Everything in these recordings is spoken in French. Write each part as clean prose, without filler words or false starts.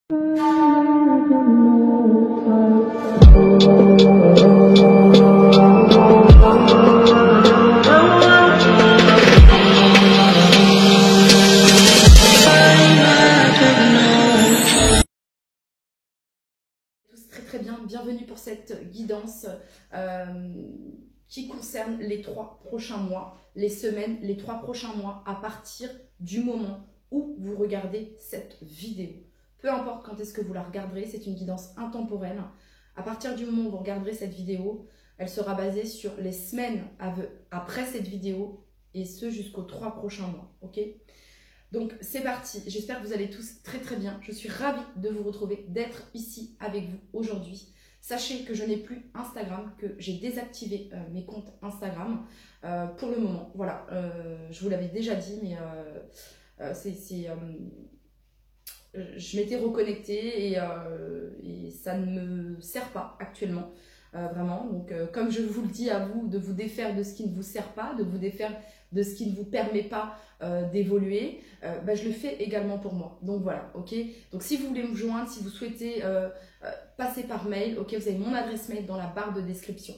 Très bien, bienvenue pour cette guidance qui concerne les 3 prochains mois, les semaines, les 3 prochains mois à partir du moment où vous regardez cette vidéo. Peu importe quand est-ce que vous la regarderez, c'est une guidance intemporelle. À partir du moment où vous regarderez cette vidéo, elle sera basée sur les semaines après cette vidéo et ce jusqu'aux 3 prochains mois, ok ? Donc c'est parti, j'espère que vous allez tous très bien. Je suis ravie de vous retrouver, d'être ici avec vous aujourd'hui. Sachez que je n'ai plus Instagram, que j'ai désactivé mes comptes Instagram pour le moment. Voilà, je vous l'avais déjà dit, mais je m'étais reconnectée et ça ne me sert pas actuellement. Vraiment, donc comme je vous le dis à vous, de vous défaire de ce qui ne vous sert pas, de vous défaire de ce qui ne vous permet pas d'évoluer, je le fais également pour moi. Donc voilà, ok. Donc si vous voulez me joindre, si vous souhaitez passer par mail, ok, vous avez mon adresse mail dans la barre de description.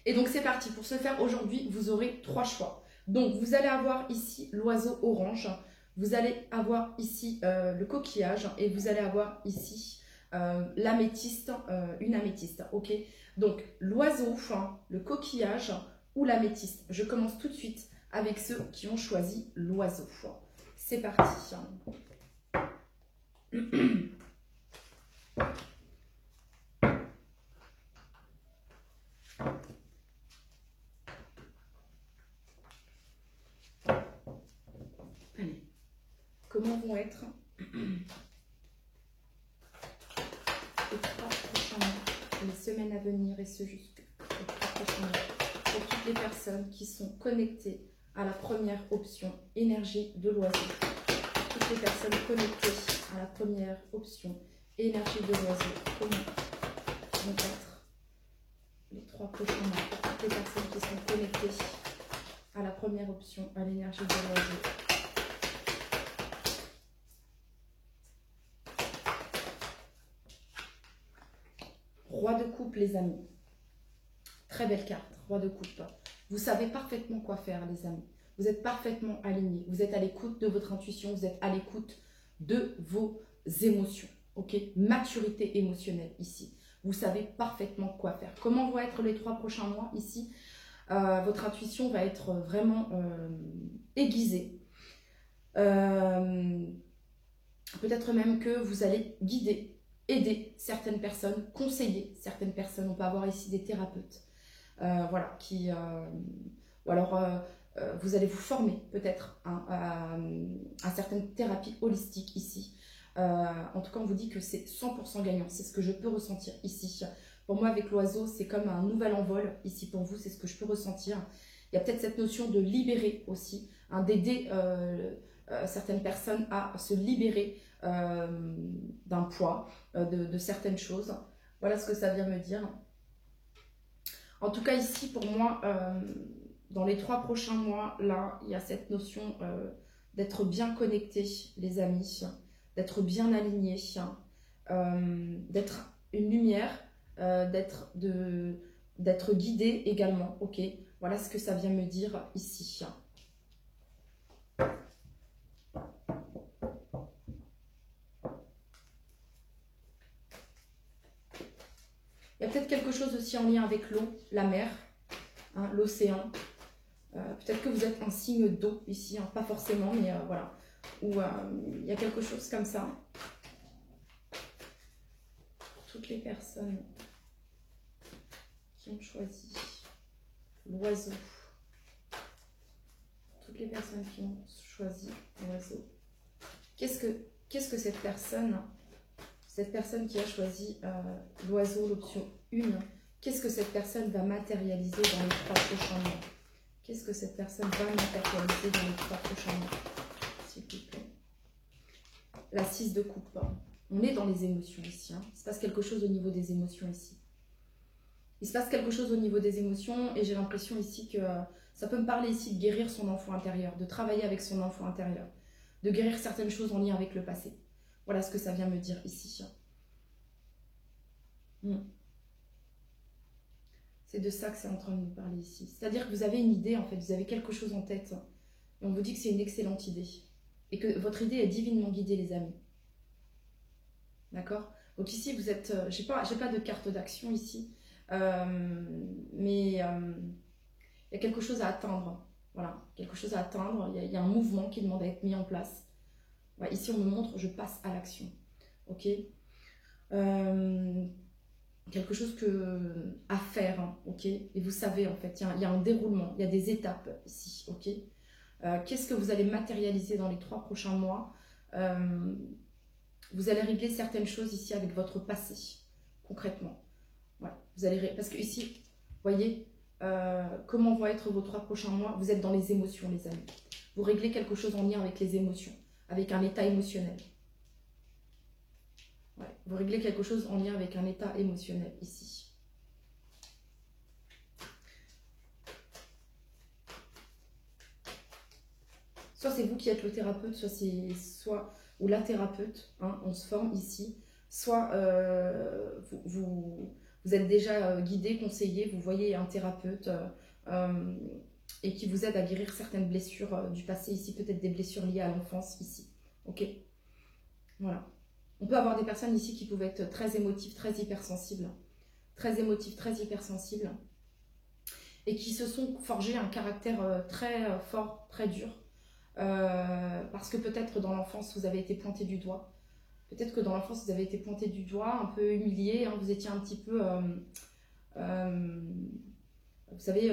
Et donc c'est parti. Pour ce faire aujourd'hui, vous aurez 3 choix. Donc vous allez avoir ici l'oiseau orange, vous allez avoir ici le coquillage et vous allez avoir ici l'améthyste, une améthyste, ok. Donc l'oiseau, le coquillage ou l'améthyste. Je commence tout de suite avec ceux qui ont choisi l'oiseau. C'est parti. Allez, comment vont être les 3 prochains mois, les semaines à venir et ce jusqu'aux 3 prochains mois pour toutes les personnes qui sont connectées à la première option énergie de l'oiseau. Toutes les personnes connectées à la première option énergie de l'oiseau, comment vont être les 3 prochains mois pour toutes les personnes qui sont connectées à la première option à l'énergie de l'oiseau. Roi de coupe, les amis. Très belle carte, roi de coupe. Vous savez parfaitement quoi faire, les amis. Vous êtes parfaitement alignés. Vous êtes à l'écoute de votre intuition. Vous êtes à l'écoute de vos émotions. Ok, maturité émotionnelle ici. Vous savez parfaitement quoi faire. Comment vont être les 3 prochains mois ici? Votre intuition va être vraiment aiguisée. Peut-être même que vous allez guider, aider certaines personnes, conseiller certaines personnes. On peut avoir ici des thérapeutes. Voilà, ou alors vous allez vous former peut-être à certaines thérapies holistiques ici. En tout cas, on vous dit que c'est 100% gagnant. C'est ce que je peux ressentir ici. Pour moi, avec l'oiseau, c'est comme un nouvel envol. Ici, pour vous, c'est ce que je peux ressentir. Il y a peut-être cette notion de libérer aussi, d'aider certaines personnes à se libérer d'un poids, de certaines choses. Voilà ce que ça vient me dire. En tout cas, ici, pour moi, dans les 3 prochains mois, là, il y a cette notion d'être bien connecté, les amis, d'être bien aligné, d'être une lumière, d'être guidé également, ok. Voilà ce que ça vient me dire ici. Il y a peut-être quelque chose aussi en lien avec l'eau, la mer, l'océan. Peut-être que vous êtes un signe d'eau ici, pas forcément, mais voilà. Ou il y a quelque chose comme ça. Pour toutes les personnes qui ont choisi l'oiseau. Toutes les personnes qui ont choisi l'oiseau. Qu'est-ce que cette personne qui a choisi l'oiseau, l'option 1, qu'est-ce que cette personne va matérialiser dans les 3 prochains mois? Qu'est-ce que cette personne va matérialiser dans les 3 prochains mois, s'il vous plaît? La 6 de coupe. On est dans les émotions ici. Il se passe quelque chose au niveau des émotions ici. Il se passe quelque chose au niveau des émotions et j'ai l'impression ici que ça peut me parler ici de guérir son enfant intérieur, de travailler avec son enfant intérieur, de guérir certaines choses en lien avec le passé. Voilà ce que ça vient me dire ici. C'est de ça que c'est en train de nous parler ici. C'est-à-dire que vous avez une idée, en fait, vous avez quelque chose en tête. Et on vous dit que c'est une excellente idée. Et que votre idée est divinement guidée, les amis. D'accord? Donc ici, vous êtes... j'ai pas de carte d'action ici. Mais il y a quelque chose à atteindre. Voilà, quelque chose à atteindre. Il y a un mouvement qui demande à être mis en place. Ouais, ici, on me montre, je passe à l'action. Ok? Quelque chose à faire, hein, ok? Et vous savez, en fait, il y a un déroulement, il y a des étapes ici, ok? Qu'est-ce que vous allez matérialiser dans les 3 prochains mois? Vous allez régler certaines choses ici avec votre passé, concrètement. Voilà, parce que ici, vous voyez, comment vont être vos 3 prochains mois? Vous êtes dans les émotions, les amis. Vous réglez quelque chose en lien avec les émotions, avec un état émotionnel. Ouais, vous réglez quelque chose en lien avec un état émotionnel ici. Soit c'est vous qui êtes le thérapeute, ou la thérapeute, hein, on se forme ici. Soit vous êtes déjà guidé, conseillé, vous voyez un thérapeute et qui vous aide à guérir certaines blessures du passé ici, peut-être des blessures liées à l'enfance ici. Ok? Voilà. On peut avoir des personnes ici qui peuvent être très émotives, très hypersensibles. Très émotives, très hypersensibles. Et qui se sont forgées un caractère très fort, très dur. Parce que peut-être dans l'enfance, vous avez été pointé du doigt. Peut-être que dans l'enfance, vous avez été pointé du doigt, un peu humilié. Hein, vous étiez un petit peu, vous savez,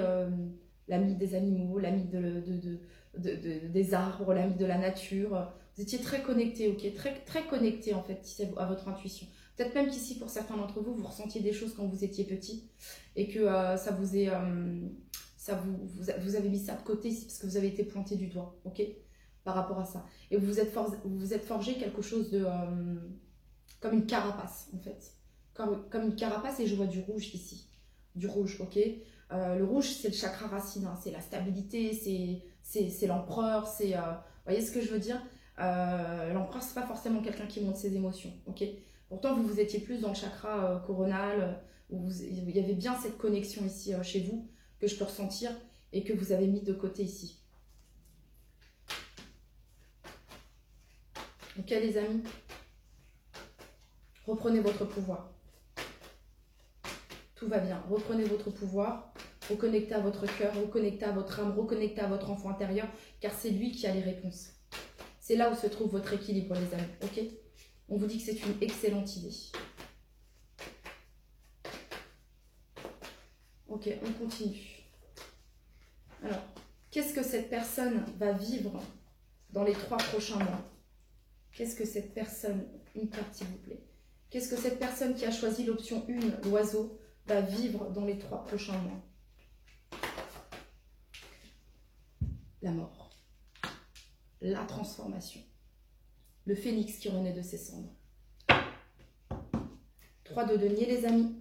l'ami des animaux, l'ami des arbres, l'ami de la nature. Vous étiez très connecté, ok, très connecté en fait à votre intuition. Peut-être même qu'ici, pour certains d'entre vous, vous ressentiez des choses quand vous étiez petit et que ça vous est, vous avez mis ça de côté ici parce que vous avez été pointé du doigt, ok, par rapport à ça. Et vous vous êtes forgé quelque chose de comme une carapace en fait, comme une carapace, et je vois du rouge ici, du rouge, ok. Le rouge, c'est le chakra racine, hein, c'est la stabilité, c'est l'empereur, c'est, vous voyez ce que je veux dire? L'empereur, c'est pas forcément quelqu'un qui montre ses émotions, ok. Pourtant, vous étiez plus dans le chakra coronal, où il y avait bien cette connexion ici chez vous, que je peux ressentir, et que vous avez mis de côté ici. Ok, les amis? Reprenez votre pouvoir. Tout va bien. Reprenez votre pouvoir. Reconnectez à votre cœur, reconnectez à votre âme, reconnectez à votre enfant intérieur, car c'est lui qui a les réponses. C'est là où se trouve votre équilibre, les amis. Ok? On vous dit que c'est une excellente idée. Ok, on continue. Alors, qu'est-ce que cette personne va vivre dans les 3 prochains mois? Qu'est-ce que cette personne, une carte s'il vous plaît, qu'est-ce que cette personne qui a choisi l'option 1, l'oiseau, va vivre dans les 3 prochains mois? La mort, la transformation, le phénix qui renaît de ses cendres. 3 de denier, les amis.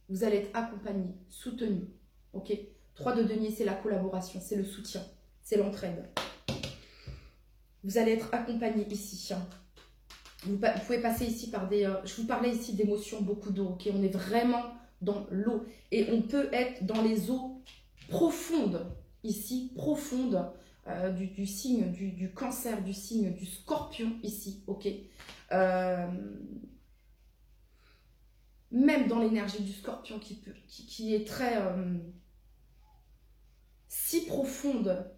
Vous allez être accompagné, soutenu. Ok? 3 de denier, c'est la collaboration, c'est le soutien, c'est l'entraide. Vous allez être accompagné ici. Vous pouvez passer ici par des... je vous parlais ici d'émotions, beaucoup d'eau. Ok? On est vraiment dans l'eau. Et on peut être dans les eaux profondes, ici, profondes, du signe du cancer, du signe du scorpion, ici. Ok? Même dans l'énergie du scorpion qui est très... si profonde,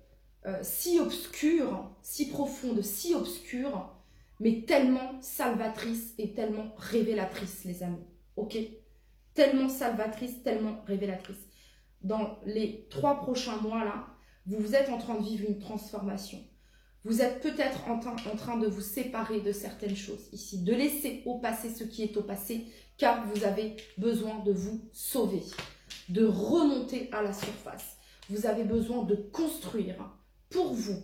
si obscure, si profonde, si obscure, mais tellement salvatrice et tellement révélatrice, les amis. Ok? Tellement salvatrice, tellement révélatrice. Dans les 3 prochains mois, là, vous êtes en train de vivre une transformation. Vous êtes peut-être en train de vous séparer de certaines choses ici, de laisser au passé ce qui est au passé, car vous avez besoin de vous sauver, de remonter à la surface. Vous avez besoin de construire pour vous.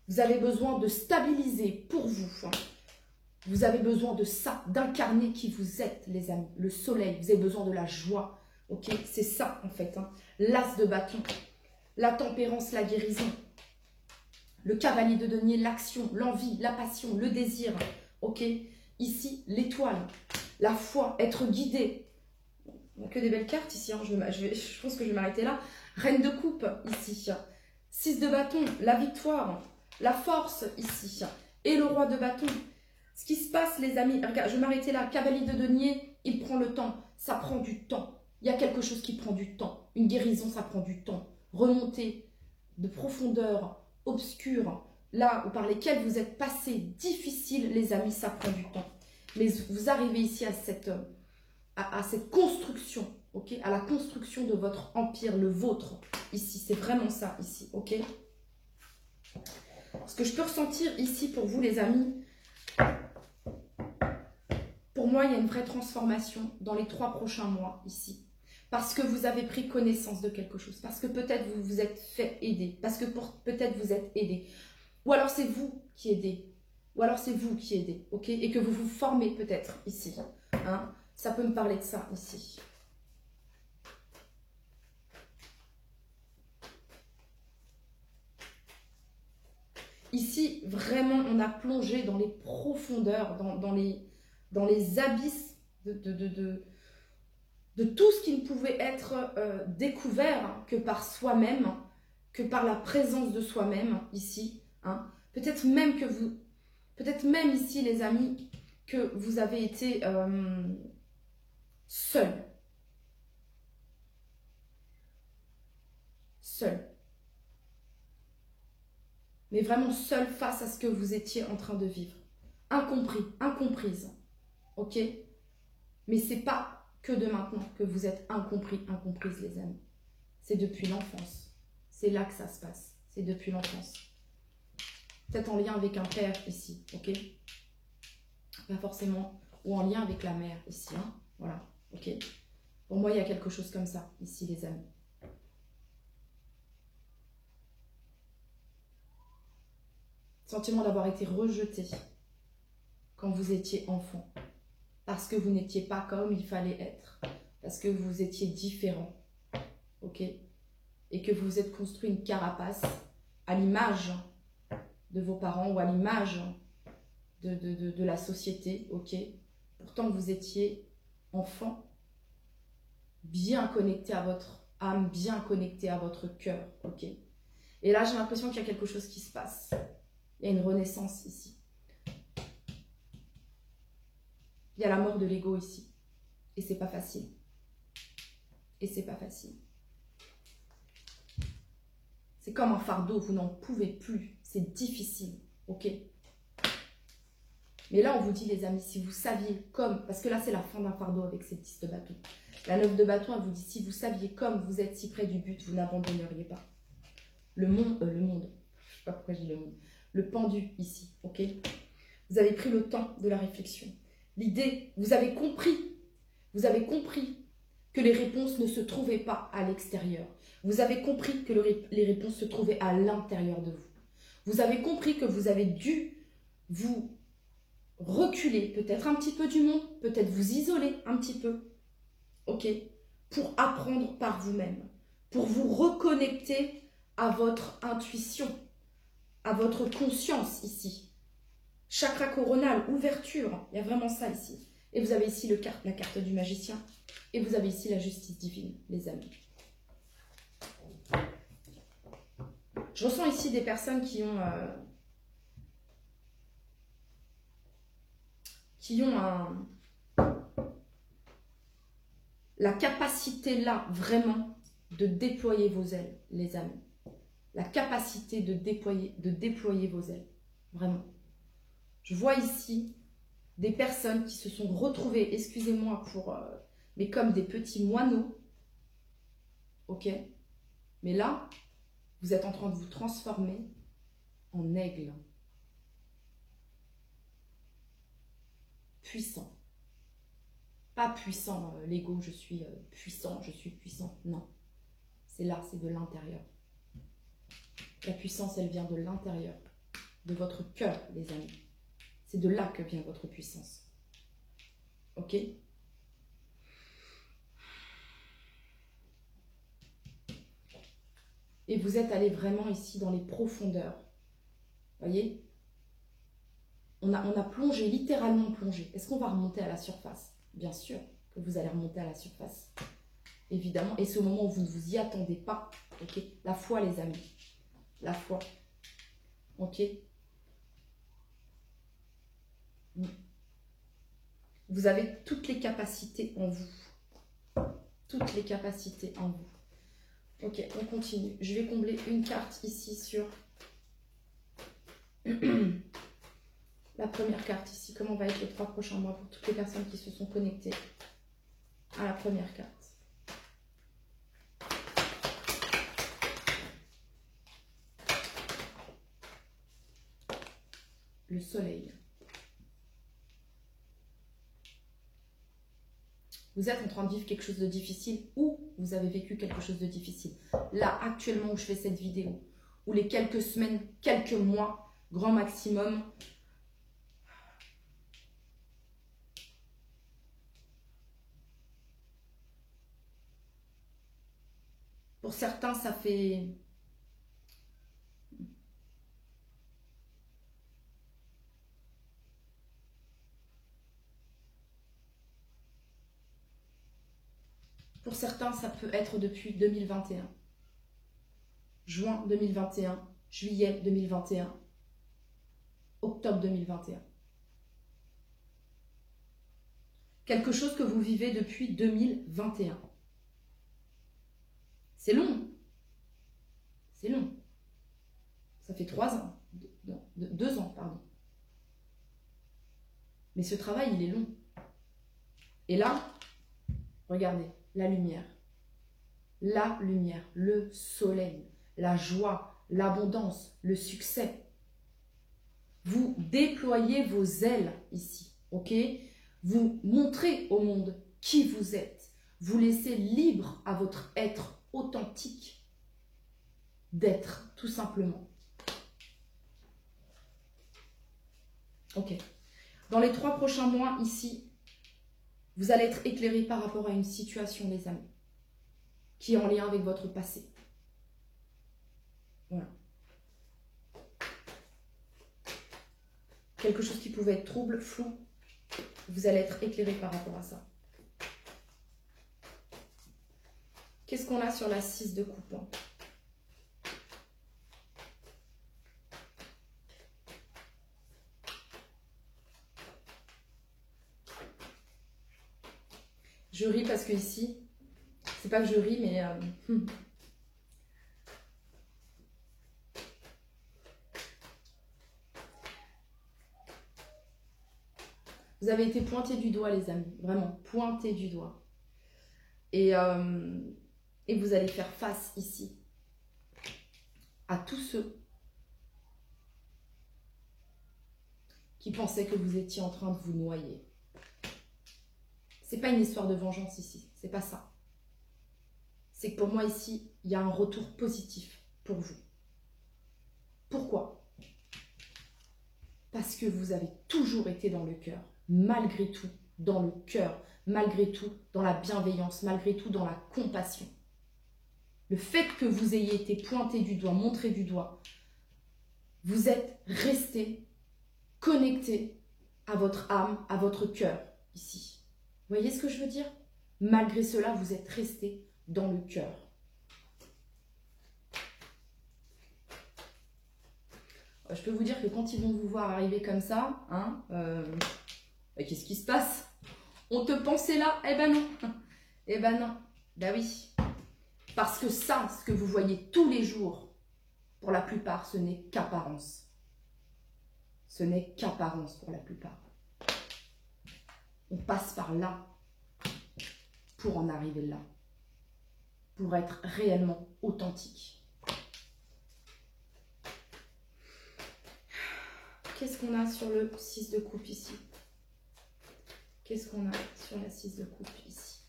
Vous avez besoin de stabiliser pour vous. Vous avez besoin de ça, d'incarner qui vous êtes, les amis. Le soleil, vous avez besoin de la joie. Ok, c'est ça en fait. Hein. L'as de bâton, la tempérance, la guérison. Le cavalier de denier, l'action, l'envie, la passion, le désir. ok? Ici, l'étoile, la foi, être guidé. Bon, que des belles cartes ici, hein. Je pense que je vais m'arrêter là. Reine de coupe, ici. 6 de bâton, la victoire, la force, ici. Et le roi de bâton. Ce qui se passe, les amis, regarde, je vais m'arrêter là. Cavalier de denier, il prend le temps. Ça prend du temps. Il y a quelque chose qui prend du temps. Une guérison, ça prend du temps. Remonter de profondeur obscure, là où par lesquelles vous êtes passés, difficile, les amis, ça prend du temps. Mais vous arrivez ici à cette construction, ok, à la construction de votre empire, le vôtre, ici, c'est vraiment ça, ici, ok. Ce que je peux ressentir ici pour vous, les amis, pour moi, il y a une vraie transformation dans les 3 prochains mois, ici. Parce que vous avez pris connaissance de quelque chose, parce que peut-être vous vous êtes fait aider, parce que peut-être vous êtes aidé. Ou alors c'est vous qui aidez, ou alors c'est vous qui aidez, ok, et que vous vous formez peut-être ici, hein. Ça peut me parler de ça ici. Ici, vraiment, on a plongé dans les profondeurs, dans les abysses de tout ce qui ne pouvait être découvert que par soi-même, que par la présence de soi-même ici, hein. Peut-être même ici, les amis, que vous avez été seul. Seul. Mais vraiment seul face à ce que vous étiez en train de vivre. Incompris, incomprise. Ok? Mais c'est pas que de maintenant que vous êtes incompris, incomprise, les amis. C'est depuis l'enfance. C'est là que ça se passe. C'est depuis l'enfance. Peut-être en lien avec un père ici, ok? Pas forcément. Ou en lien avec la mère ici, hein? Voilà, ok? Pour moi, il y a quelque chose comme ça, ici, les amis. Sentiment d'avoir été rejeté quand vous étiez enfant. Parce que vous n'étiez pas comme il fallait être. Parce que vous étiez différent. Ok? Et que vous vous êtes construit une carapace à l'image de vos parents ou à l'image de la société. Ok? Pourtant, vous étiez enfant, bien connecté à votre âme, bien connecté à votre cœur. Ok? Et là, j'ai l'impression qu'il y a quelque chose qui se passe. Il y a une renaissance ici. Il y a la mort de l'ego ici. Et c'est pas facile. Et c'est pas facile. C'est comme un fardeau, vous n'en pouvez plus. C'est difficile, ok? Mais là, on vous dit, les amis, si vous saviez comme... Parce que là, c'est la fin d'un fardeau avec cette 10 de bâton. La 9 de bâton, elle vous dit, si vous saviez comme vous êtes si près du but, vous n'abandonneriez pas. Le monde, je ne sais pas pourquoi je dis le monde. Le pendu ici, ok? Vous avez pris le temps de la réflexion. L'idée, vous avez compris que les réponses ne se trouvaient pas à l'extérieur. Vous avez compris que les réponses se trouvaient à l'intérieur de vous. Vous avez compris que vous avez dû vous reculer peut-être un petit peu du monde, peut-être vous isoler un petit peu, ok, pour apprendre par vous-même, pour vous reconnecter à votre intuition, à votre conscience ici. Chakra coronal, ouverture, il y a vraiment ça ici. Et vous avez ici la carte du magicien. Et vous avez ici la justice divine, les amis. Je ressens ici des personnes qui ont la capacité là, vraiment, de déployer vos ailes, les amis. La capacité de déployer vos ailes, vraiment. Je vois ici des personnes qui se sont retrouvées, excusez-moi mais comme des petits moineaux, ok? Mais là, vous êtes en train de vous transformer en aigle. Puissant. Pas puissant, l'ego, je suis puissant, je suis puissant. Non. C'est là, c'est de l'intérieur. La puissance, elle vient de l'intérieur, de votre cœur, les amis. C'est de là que vient votre puissance. Ok? Et vous êtes allé vraiment ici dans les profondeurs. Voyez? on a plongé, littéralement plongé. Est-ce qu'on va remonter à la surface? Bien sûr que vous allez remonter à la surface. Évidemment. Et c'est au moment où vous ne vous y attendez pas. Ok? La foi, les amis. La foi. Ok? Vous avez toutes les capacités en vous. Toutes les capacités en vous. Ok, on continue. Je vais combler une carte ici sur la première carte ici. Comment va être les 3 prochains mois pour toutes les personnes qui se sont connectées à la première carte. Le soleil. Vous êtes en train de vivre quelque chose de difficile ou vous avez vécu quelque chose de difficile. Là, actuellement, où je fais cette vidéo, ou les quelques semaines, quelques mois, grand maximum, pour certains, ça fait... Pour certains, ça peut être depuis 2021. Juin 2021, juillet 2021, octobre 2021. Quelque chose que vous vivez depuis 2021. C'est long. C'est long. Ça fait 3 ans. 2 ans, pardon. Mais ce travail, il est long. Et là, regardez, la lumière, le soleil, la joie, l'abondance, le succès. Vous déployez vos ailes ici, ok? Vous montrez au monde qui vous êtes. Vous laissez libre à votre être authentique d'être, tout simplement. Ok. Dans les 3 prochains mois, ici, vous allez être éclairé par rapport à une situation, les amis, qui est en lien avec votre passé. Voilà. Quelque chose qui pouvait être trouble, flou, vous allez être éclairé par rapport à ça. Qu'est-ce qu'on a sur la 6 de coupe? Je ris parce que ici, c'est pas que je ris, mais... Vous avez été pointé du doigt, les amis. Vraiment, pointé du doigt. Et vous allez faire face ici à tous ceux qui pensaient que vous étiez en train de vous noyer. C'est pas une histoire de vengeance ici, c'est pas ça. C'est que pour moi ici, il y a un retour positif pour vous. Pourquoi? Parce que vous avez toujours été dans le cœur, malgré tout, dans le cœur, malgré tout, dans la bienveillance, malgré tout, dans la compassion. Le fait que vous ayez été pointé du doigt, montré du doigt, vous êtes resté connecté à votre âme, à votre cœur, ici. Vous voyez ce que je veux dire? Malgré cela, vous êtes resté dans le cœur. Je peux vous dire que quand ils vont vous voir arriver comme ça, hein, qu'est-ce qui se passe? On te pensait là? Eh ben non. Eh ben non. Ben oui. Parce que ça, ce que vous voyez tous les jours, pour la plupart, ce n'est qu'apparence. Ce n'est qu'apparence pour la plupart. On passe par là pour en arriver là. Pour être réellement authentique. Qu'est-ce qu'on a sur le 6 de coupe ici? Qu'est-ce qu'on a sur la 6 de coupe ici?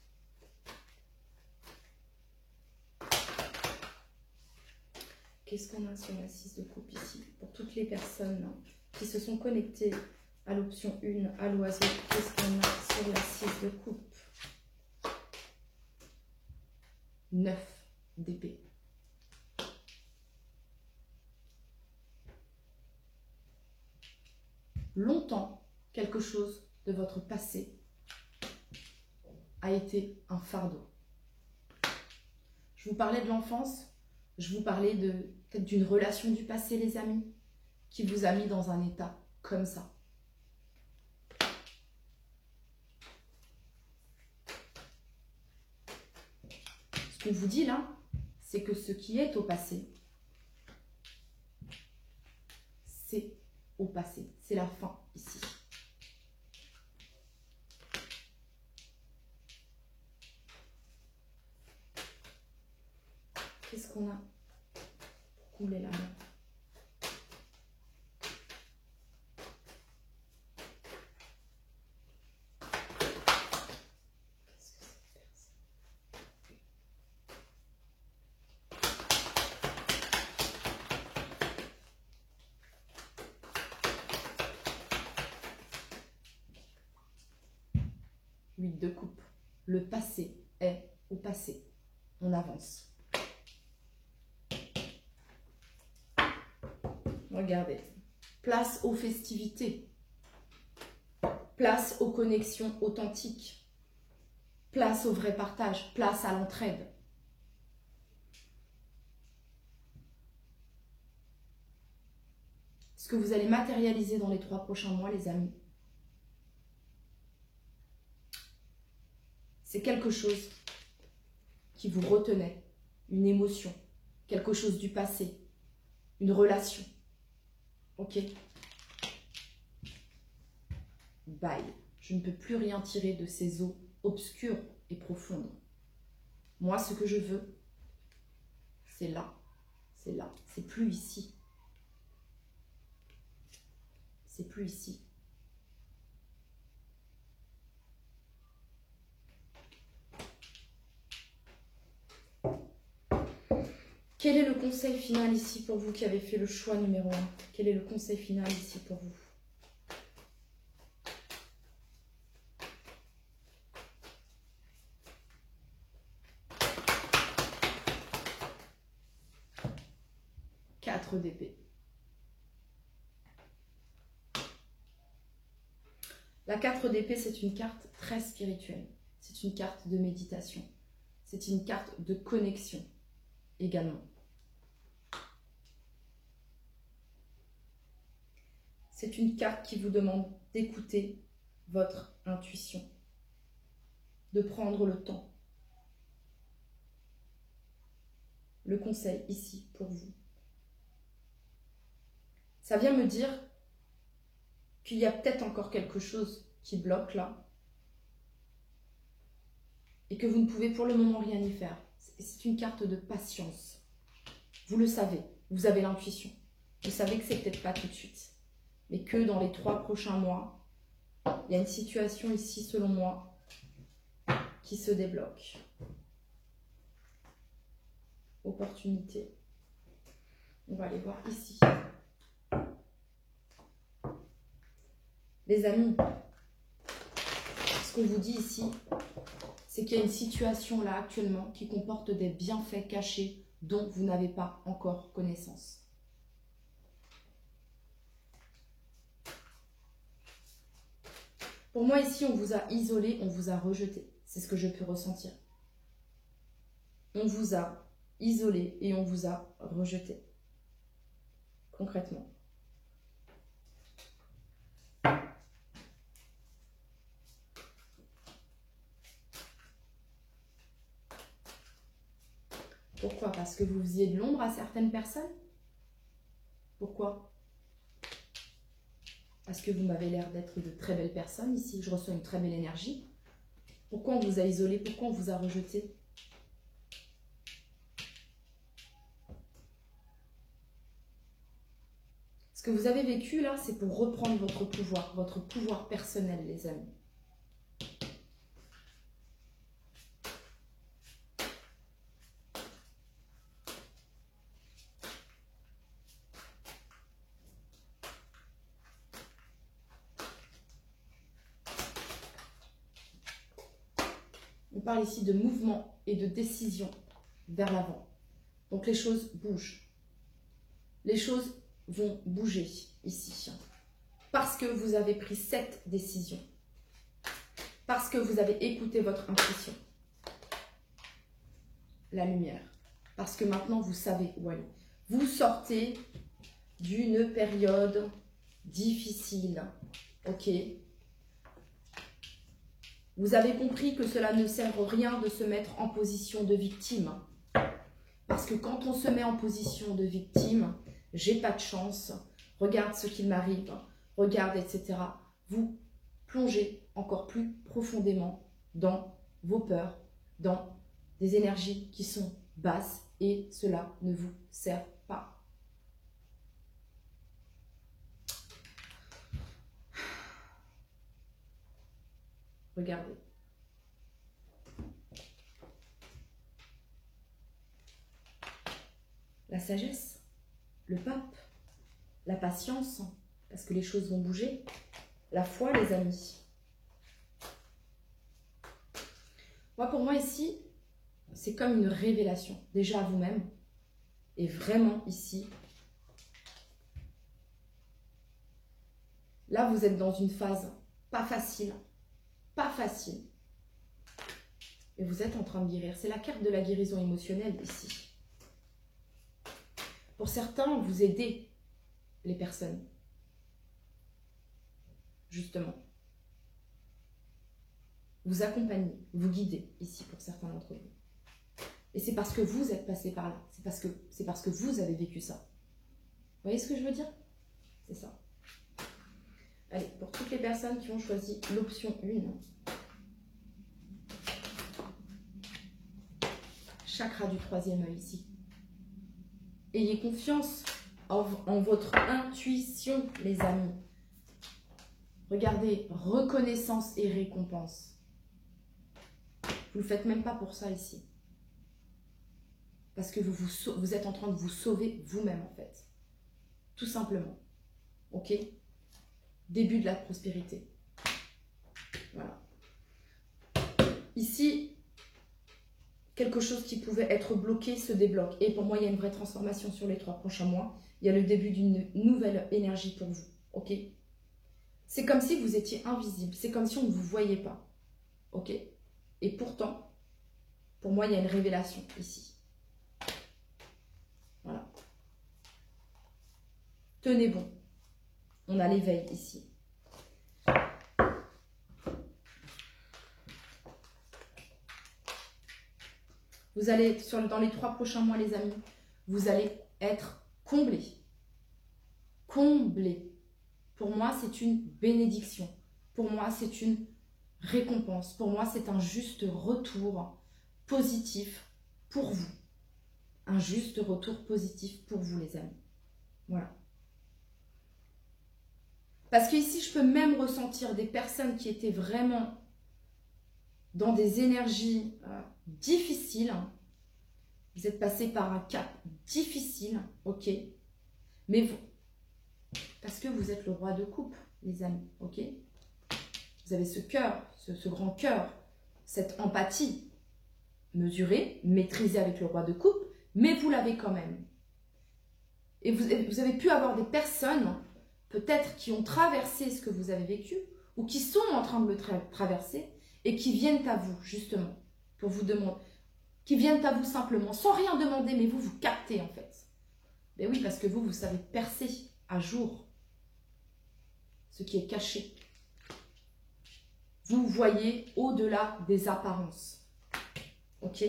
Qu'est-ce qu'on a sur la 6 de coupe ici? Pour toutes les personnes qui se sont connectées à l'option 1, à l'oiseau, qu'est-ce qu'on a sur la 6 de coupe? 9 d'épée. longtemps, quelque chose de votre passé a été un fardeau. Je vous parlais de l'enfance, je vous parlais peut-être d'une relation du passé, les amis, qui vous a mis dans un état comme ça. Ce qu'on vous dit là, c'est que ce qui est au passé, c'est au passé. C'est la fin ici. Qu'est-ce qu'on a pour combler la mer? Huit de coupe. Le passé est au passé. On avance. Regardez. Place aux festivités. Place aux connexions authentiques. Place au vrai partage. Place à l'entraide. Ce que vous allez matérialiser dans les 3 prochains mois, les amis, c'est quelque chose qui vous retenait, une émotion, quelque chose du passé, une relation. Ok? Bye. Je ne peux plus rien tirer de ces eaux obscures et profondes. Moi, ce que je veux, c'est là. C'est là. C'est plus ici. C'est plus ici. Quel est le conseil final ici pour vous qui avez fait le choix numéro 1? Quel est le conseil final ici pour vous? Quatre d'épée. La 4 d'épée, c'est une carte très spirituelle. C'est une carte de méditation. C'est une carte de connexion également. C'est une carte qui vous demande d'écouter votre intuition, de prendre le temps. Le conseil ici pour vous. Ça vient me dire qu'il y a peut-être encore quelque chose qui bloque là et que vous ne pouvez pour le moment rien y faire. C'est une carte de patience. Vous le savez, vous avez l'intuition. Vous savez que c'est peut-être pas tout de suite, mais que dans les 3 prochains mois, il y a une situation ici, selon moi, qui se débloque. Opportunité. On va aller voir ici. Les amis, ce qu'on vous dit ici, c'est qu'il y a une situation là actuellement qui comporte des bienfaits cachés dont vous n'avez pas encore connaissance. Pour moi ici, on vous a isolé, on vous a rejeté. C'est ce que je peux ressentir. On vous a isolé et on vous a rejeté. Concrètement. Pourquoi? Parce que vous faisiez de l'ombre à certaines personnes? Pourquoi? Parce que vous m'avez l'air d'être de très belles personnes ici. Je reçois une très belle énergie. Pourquoi on vous a isolé? Pourquoi on vous a rejeté? Ce que vous avez vécu là, c'est pour reprendre votre pouvoir personnel, les amis. On parle ici de mouvement et de décision vers l'avant. Donc les choses bougent. Les choses vont bouger ici. Parce que vous avez pris cette décision. Parce que vous avez écouté votre intuition. La lumière. Parce que maintenant, vous savez où aller. Vous sortez d'une période difficile. Ok? Vous avez compris que cela ne sert à rien de se mettre en position de victime. Parce que quand on se met en position de victime, j'ai pas de chance, regarde ce qu'il m'arrive, regarde, etc. Vous plongez encore plus profondément dans vos peurs, dans des énergies qui sont basses et cela ne vous sert pas. Regardez. La sagesse, le pape, la patience, parce que les choses vont bouger, la foi, les amis. Moi, pour moi, ici, c'est comme une révélation, déjà à vous-même, et vraiment ici. Là, vous êtes dans une phase pas facile, et vous êtes en train de guérir. C'est la carte de la guérison émotionnelle ici. Pour certains, vous aidez les personnes, justement. Vous accompagnez, vous guidez ici pour certains d'entre vous. Et c'est parce que vous êtes passé par là. C'est parce que vous avez vécu ça. Vous voyez ce que je veux dire? C'est ça. Allez, pour toutes les personnes qui ont choisi l'option 1, chakra du 3e œil ici. Ayez confiance en votre intuition, les amis. Regardez, reconnaissance et récompense. Vous ne le faites même pas pour ça ici. Parce que vous êtes en train de vous sauver vous-même, en fait. Tout simplement. Ok? Début de la prospérité. Voilà. Ici, quelque chose qui pouvait être bloqué se débloque. Et pour moi, il y a une vraie transformation sur les 3 prochains mois. Il y a le début d'une nouvelle énergie pour vous. Ok? C'est comme si vous étiez invisible. C'est comme si on ne vous voyait pas. Ok? Et pourtant, pour moi, il y a une révélation ici. Voilà. Tenez bon. On a l'éveil ici. Vous allez, dans les 3 prochains mois, les amis, vous allez être comblés. Comblés. Pour moi, c'est une bénédiction. Pour moi, c'est une récompense. Pour moi, c'est un juste retour positif pour vous. Un juste retour positif pour vous, les amis. Voilà. Parce qu'ici, je peux même ressentir des personnes qui étaient vraiment dans des énergies difficiles. Vous êtes passé par un cap difficile, ok? Mais vous, parce que vous êtes le roi de coupe, les amis, ok? Vous avez ce cœur, ce grand cœur, cette empathie mesurée, maîtrisée avec le roi de coupe, mais vous l'avez quand même. Et vous avez pu avoir des personnes, peut-être, qui ont traversé ce que vous avez vécu, ou qui sont en train de le traverser, et qui viennent à vous, justement, pour vous demander, qui viennent à vous simplement, sans rien demander, mais vous captez, en fait. Ben oui, parce que vous savez percer à jour ce qui est caché. Vous voyez au-delà des apparences. Ok?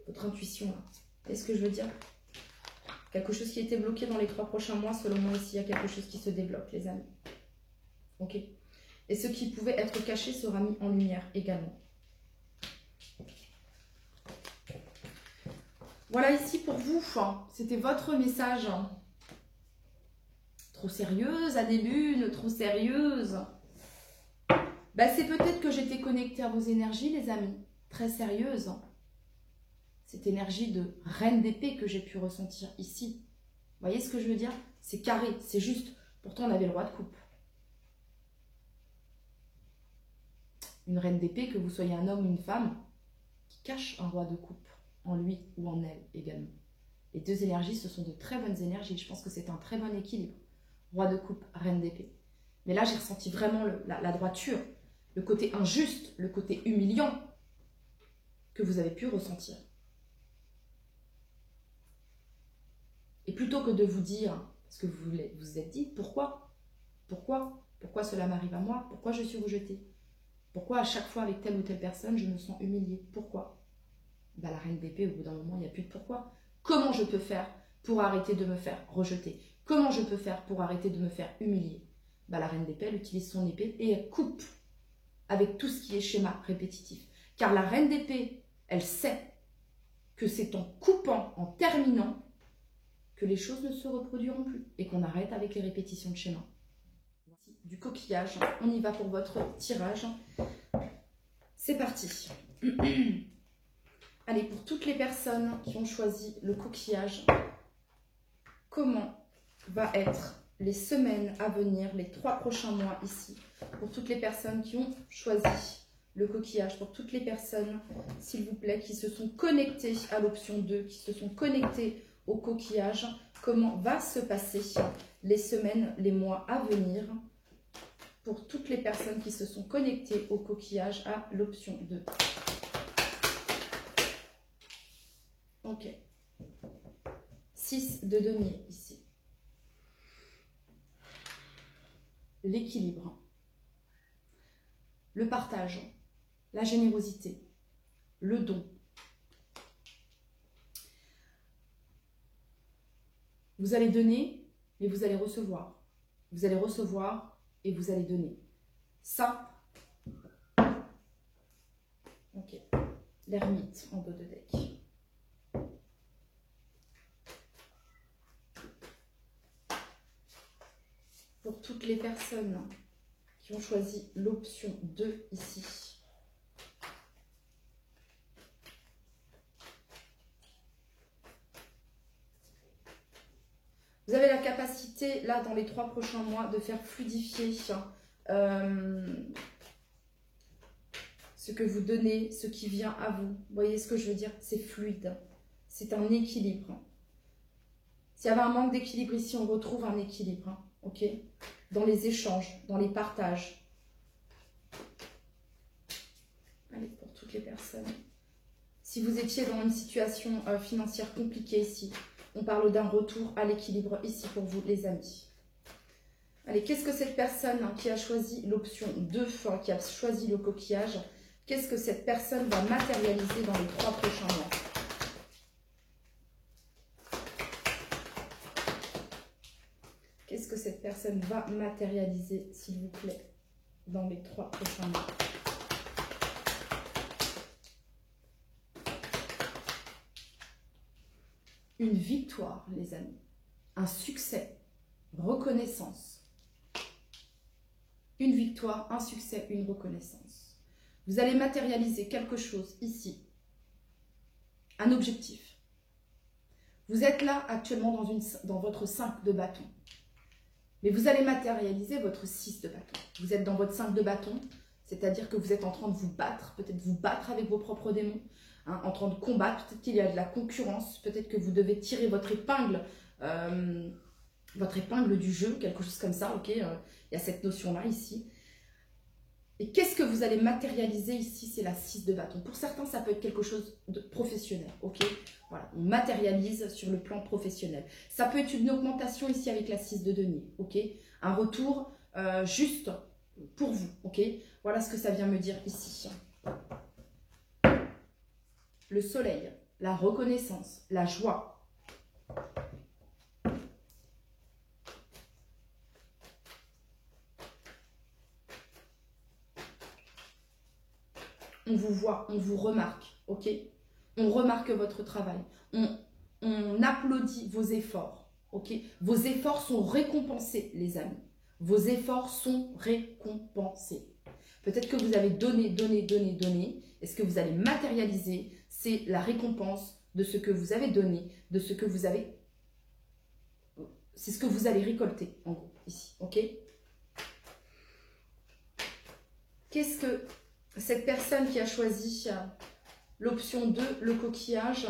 Votre intuition, là. Est-ce que je veux dire? Quelque chose qui était bloqué dans les 3 prochains mois, selon moi, ici, il y a quelque chose qui se débloque, les amis. Ok? Et ce qui pouvait être caché sera mis en lumière également. Voilà ici pour vous, c'était votre message. Trop sérieuse, à des lunes, trop sérieuse. Ben, c'est peut-être que j'étais connectée à vos énergies, les amis. Très sérieuse. Cette énergie de reine d'épée que j'ai pu ressentir ici. Vous voyez ce que je veux dire? C'est carré, c'est juste. Pourtant, on avait le roi de coupe. Une reine d'épée, que vous soyez un homme ou une femme, qui cache un roi de coupe en lui ou en elle également. Les 2 énergies, ce sont de très bonnes énergies. Je pense que c'est un très bon équilibre. Roi de coupe, reine d'épée. Mais là, j'ai ressenti vraiment la droiture, le côté injuste, le côté humiliant que vous avez pu ressentir. Et plutôt que de vous dire, parce que vous vous êtes dit, pourquoi cela m'arrive à moi? Pourquoi je suis rejetée? Pourquoi à chaque fois avec telle ou telle personne, je me sens humiliée? Pourquoi? Bah, la reine d'épée, au bout d'un moment, il n'y a plus de pourquoi. Comment je peux faire pour arrêter de me faire rejeter? Comment je peux faire pour arrêter de me faire humilier? Bah, la reine d'épée, elle utilise son épée et elle coupe avec tout ce qui est schéma répétitif. Car la reine d'épée, elle sait que c'est en coupant, en terminant, que les choses ne se reproduiront plus et qu'on arrête avec les répétitions de schéma. Du coquillage, on y va pour votre tirage. C'est parti. Allez, pour toutes les personnes qui ont choisi le coquillage, comment va être les semaines à venir, les 3 prochains mois ici, pour toutes les personnes qui ont choisi le coquillage, pour toutes les personnes, s'il vous plaît, qui se sont connectées à l'option 2, qui se sont connectées au coquillage, comment va se passer les semaines, les mois à venir, pour toutes les personnes qui se sont connectées au coquillage à l'option 2. Ok. 6 de denier ici. L'équilibre. Le partage. La générosité. Le don. Vous allez donner et vous allez recevoir. Vous allez recevoir et vous allez donner. Ça. Ok. L'ermite en dos de deck. Pour toutes les personnes qui ont choisi l'option 2 ici. Vous avez la capacité, là, dans les 3 prochains mois, de faire fluidifier ce que vous donnez, ce qui vient à vous. Vous voyez ce que je veux dire? C'est fluide. C'est un équilibre. S'il y avait un manque d'équilibre ici, on retrouve un équilibre. Ok, dans les échanges, dans les partages. Allez, pour toutes les personnes. Si vous étiez dans une situation financière compliquée ici, on parle d'un retour à l'équilibre ici pour vous, les amis. Allez, qu'est-ce que cette personne qui a choisi l'option 2, qui a choisi le coquillage, qu'est-ce que cette personne va matérialiser dans les 3 prochains mois? Qu'est-ce que cette personne va matérialiser, s'il vous plaît, dans les 3 prochains mois? Une victoire, les amis. Un succès. Reconnaissance. Une victoire, un succès, une reconnaissance. Vous allez matérialiser quelque chose ici. Un objectif. Vous êtes là actuellement dans votre 5 de bâton. Mais vous allez matérialiser votre 6 de bâton. Vous êtes dans votre 5 de bâton, c'est-à-dire que vous êtes en train de vous battre, peut-être vous battre avec vos propres démons, hein, en train de combattre, peut-être qu'il y a de la concurrence, peut-être que vous devez tirer votre épingle du jeu, quelque chose comme ça, ok, il y a cette notion-là ici. Et qu'est-ce que vous allez matérialiser ici? C'est la 6 de bâton. Pour certains, ça peut être quelque chose de professionnel, ok. Voilà, on matérialise sur le plan professionnel. Ça peut être une augmentation ici avec la 6 de denier, ok. Un retour juste pour vous, ok. Voilà ce que ça vient me dire ici. Le soleil, la reconnaissance, la joie. On vous voit, on vous remarque, ok? On remarque votre travail. On applaudit vos efforts, ok? Vos efforts sont récompensés, les amis. Vos efforts sont récompensés. Peut-être que vous avez donné, donné, donné, donné. Et ce que vous allez matérialiser, c'est la récompense de ce que vous avez donné, de ce que vous avez... C'est ce que vous allez récolter, en gros, ici, ok? Qu'est-ce que... Cette personne qui a choisi l'option 2, le coquillage,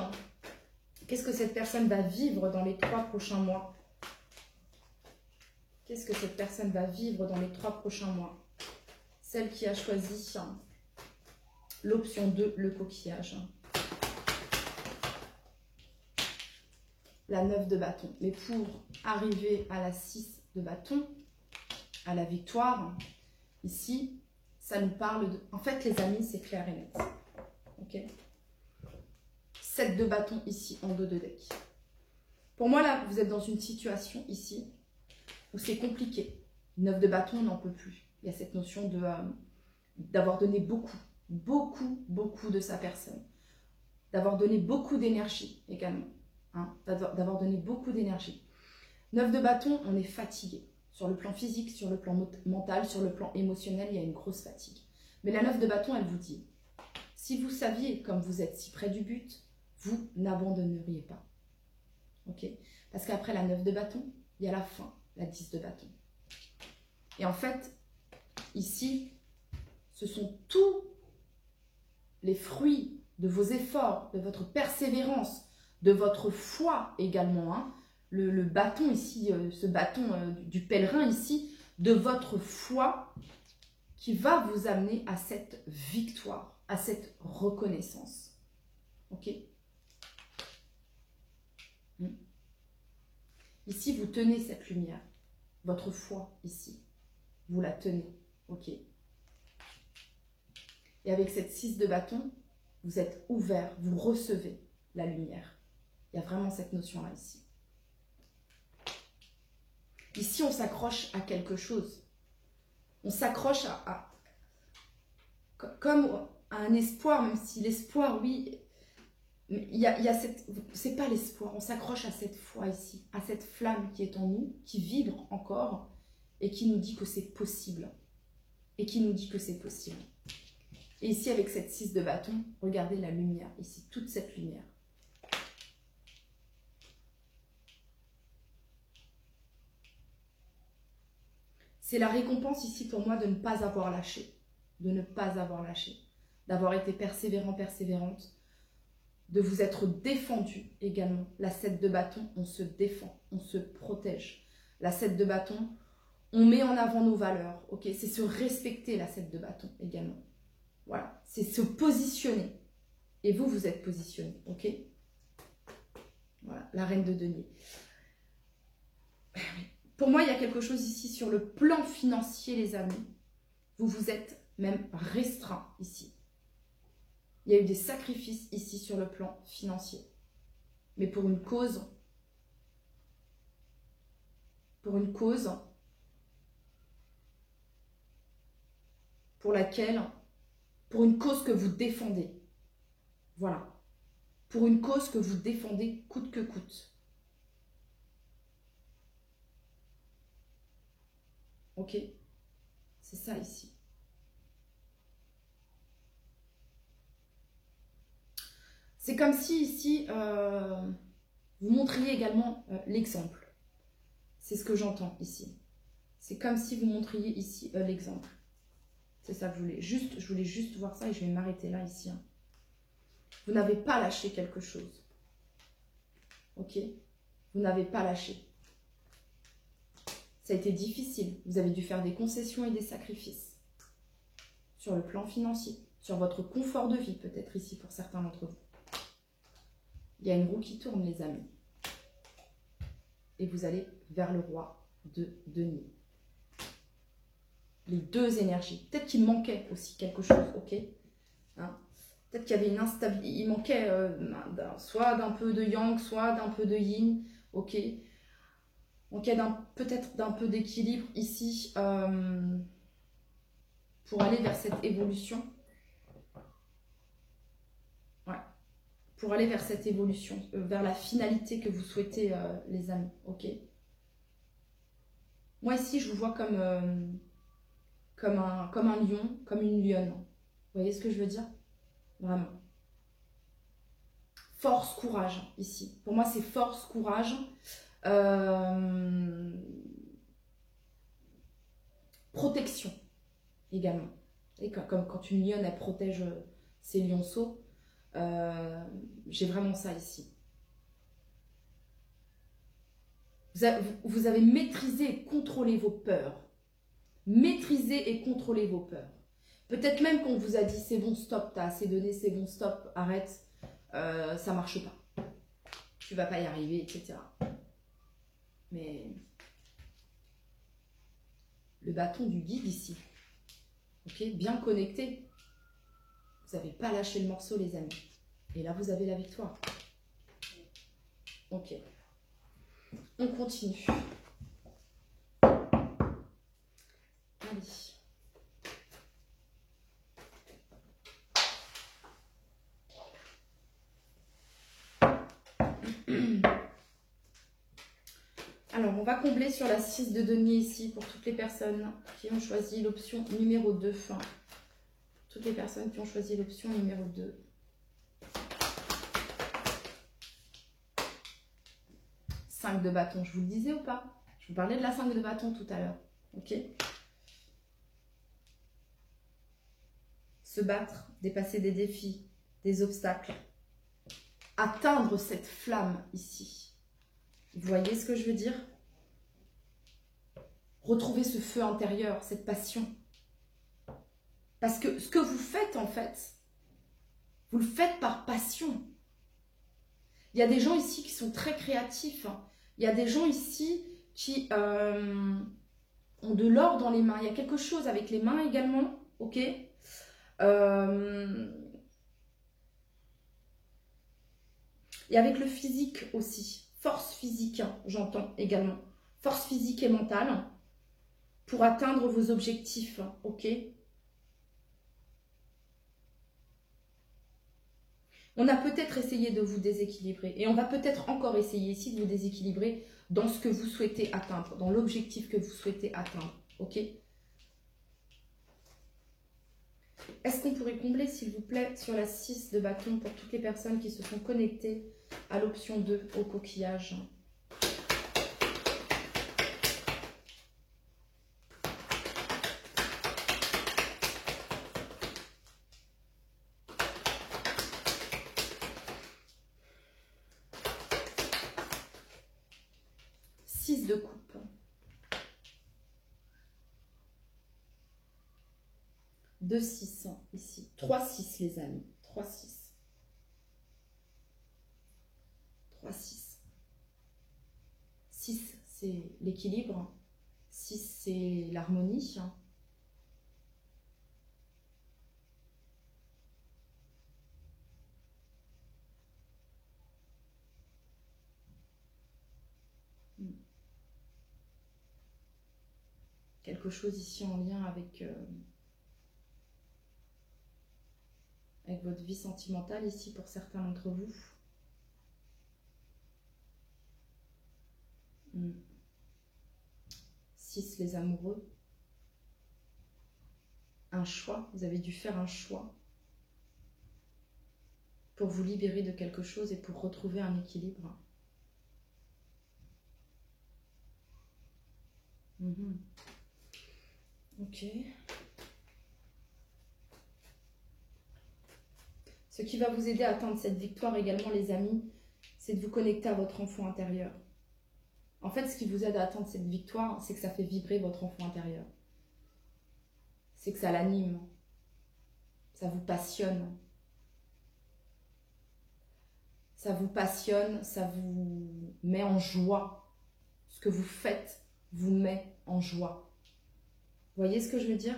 qu'est-ce que cette personne va vivre dans les 3 prochains mois? Qu'est-ce que cette personne va vivre dans les 3 prochains mois? Celle qui a choisi l'option 2, le coquillage. La 9 de bâton. Mais pour arriver à la 6 de bâton, à la victoire, ici, ça nous parle de... En fait, les amis, c'est clair et net. Ok? 7 de bâton ici, en dos de deck. Pour moi, là, vous êtes dans une situation ici où c'est compliqué. 9 de bâton, on n'en peut plus. Il y a cette notion de d'avoir donné beaucoup de sa personne. D'avoir donné beaucoup d'énergie également. Hein, d'avoir donné beaucoup d'énergie. 9 de bâton, on est fatigué. Sur le plan physique, sur le plan mental, sur le plan émotionnel, il y a une grosse fatigue. Mais la 9 de bâton, elle vous dit, si vous saviez, comme vous êtes si près du but, vous n'abandonneriez pas. Ok? Parce qu'après la 9 de bâton, il y a la fin, la 10 de bâton. Et en fait, ici, ce sont tous les fruits de vos efforts, de votre persévérance, de votre foi également, hein. Le bâton ici, ce bâton du pèlerin ici, de votre foi qui va vous amener à cette victoire, à cette reconnaissance. Ok? Ici, vous tenez cette lumière, votre foi ici, vous la tenez. Ok? Et avec cette 6 de bâton, vous êtes ouvert, vous recevez la lumière. Il y a vraiment cette notion-là ici. Ici, on s'accroche à quelque chose. On s'accroche comme à un espoir, même si l'espoir, oui, mais il y a cette... C'est pas l'espoir, on s'accroche à cette foi ici, à cette flamme qui est en nous, qui vibre encore et qui nous dit que c'est possible. Et qui nous dit que c'est possible. Et ici, avec cette 6 de bâton, regardez la lumière, ici, toute cette lumière. C'est la récompense ici pour moi de ne pas avoir lâché. De ne pas avoir lâché. D'avoir été persévérant, persévérante. De vous être défendu également. La 7 de bâton, on se défend, on se protège. La 7 de bâton, on met en avant nos valeurs. Ok, c'est se respecter la 7 de bâton également. Voilà, c'est se positionner. Et vous, vous êtes positionné. Ok? Voilà, la reine de denier. Pour moi, il y a quelque chose ici sur le plan financier, les amis. Vous vous êtes même restreint ici. Il y a eu des sacrifices ici sur le plan financier. Mais pour une cause pour une cause que vous défendez. Voilà. Pour une cause que vous défendez coûte que coûte. Ok? C'est ça ici. C'est comme si ici, vous montriez également l'exemple. C'est ce que j'entends ici. C'est comme si vous montriez ici l'exemple. C'est ça que je voulais juste voir ça et je vais m'arrêter là ici. Hein. Vous n'avez pas lâché quelque chose. Ok? Vous n'avez pas lâché. Ça a été difficile. Vous avez dû faire des concessions et des sacrifices. Sur le plan financier. Sur votre confort de vie, peut-être ici pour certains d'entre vous. Il y a une roue qui tourne, les amis. Et vous allez vers le roi de denier. Les deux énergies. Peut-être qu'il manquait aussi quelque chose, ok, hein. Peut-être qu'il y avait une instabilité. Il manquait soit d'un peu de yang, soit d'un peu de yin, ok. Donc il y a peut-être d'un peu d'équilibre ici pour aller vers cette évolution. Ouais. Pour aller vers cette évolution, vers la finalité que vous souhaitez, les amis, ok. Moi ici, je vous vois comme un lion, comme une lionne. Vous voyez ce que je veux dire? Vraiment. Force, courage, ici. Pour moi, c'est force, courage. Protection, également. Et comme quand une lionne, elle protège ses lionceaux. J'ai vraiment ça ici. Vous avez maîtrisé et contrôlé vos peurs. Maîtrisez et contrôlez vos peurs. Peut-être même qu'on vous a dit c'est bon, stop, t'as assez donné, c'est bon, stop, arrête, ça marche pas. Tu vas pas y arriver, etc. Mais le bâton du guide ici, ok, bien connecté. Vous n'avez pas lâché le morceau, les amis. Et là, vous avez la victoire. Ok. On continue. Allez. Alors, on va combler sur la 6 de denier ici pour toutes les personnes qui ont choisi l'option numéro 2. Toutes les personnes qui ont choisi l'option numéro 2. 5 de bâton, je vous le disais ou pas? Je vous parlais de la 5 de bâton tout à l'heure. Ok? Se battre, dépasser des défis, des obstacles. Atteindre cette flamme ici. Vous voyez ce que je veux dire? Retrouver ce feu intérieur, cette passion. Parce que ce que vous faites, en fait, vous le faites par passion. Il y a des gens ici qui sont très créatifs. Il y a des gens ici qui ont de l'or dans les mains. Il y a quelque chose avec les mains également. Ok. Et avec le physique aussi. Force physique, j'entends également. Force physique et mentale pour atteindre vos objectifs. Ok. On a peut-être essayé de vous déséquilibrer et on va peut-être encore essayer ici de vous déséquilibrer dans ce que vous souhaitez atteindre, dans l'objectif que vous souhaitez atteindre. Ok? Est-ce qu'on pourrait combler, s'il vous plaît, sur la 6 de bâton pour toutes les personnes qui se sont connectées à l'option 2 au coquillage? De coupe. 2, 6 ici. 3, 6 les amis. 3, 6. 3, 6. 6 c'est l'équilibre. 6 c'est l'harmonie. Quelque chose ici en lien avec votre vie sentimentale ici pour certains d'entre vous. 6 les amoureux. Un choix, vous avez dû faire un choix pour vous libérer de quelque chose et pour retrouver un équilibre. Ok. Ce qui va vous aider à atteindre cette victoire également, les amis, c'est de vous connecter à votre enfant intérieur. En fait, ce qui vous aide à atteindre cette victoire, c'est que ça fait vibrer votre enfant intérieur. C'est que ça l'anime. Ça vous passionne. Ça vous passionne, ça vous met en joie. Ce que vous faites vous met en joie. Vous voyez ce que je veux dire?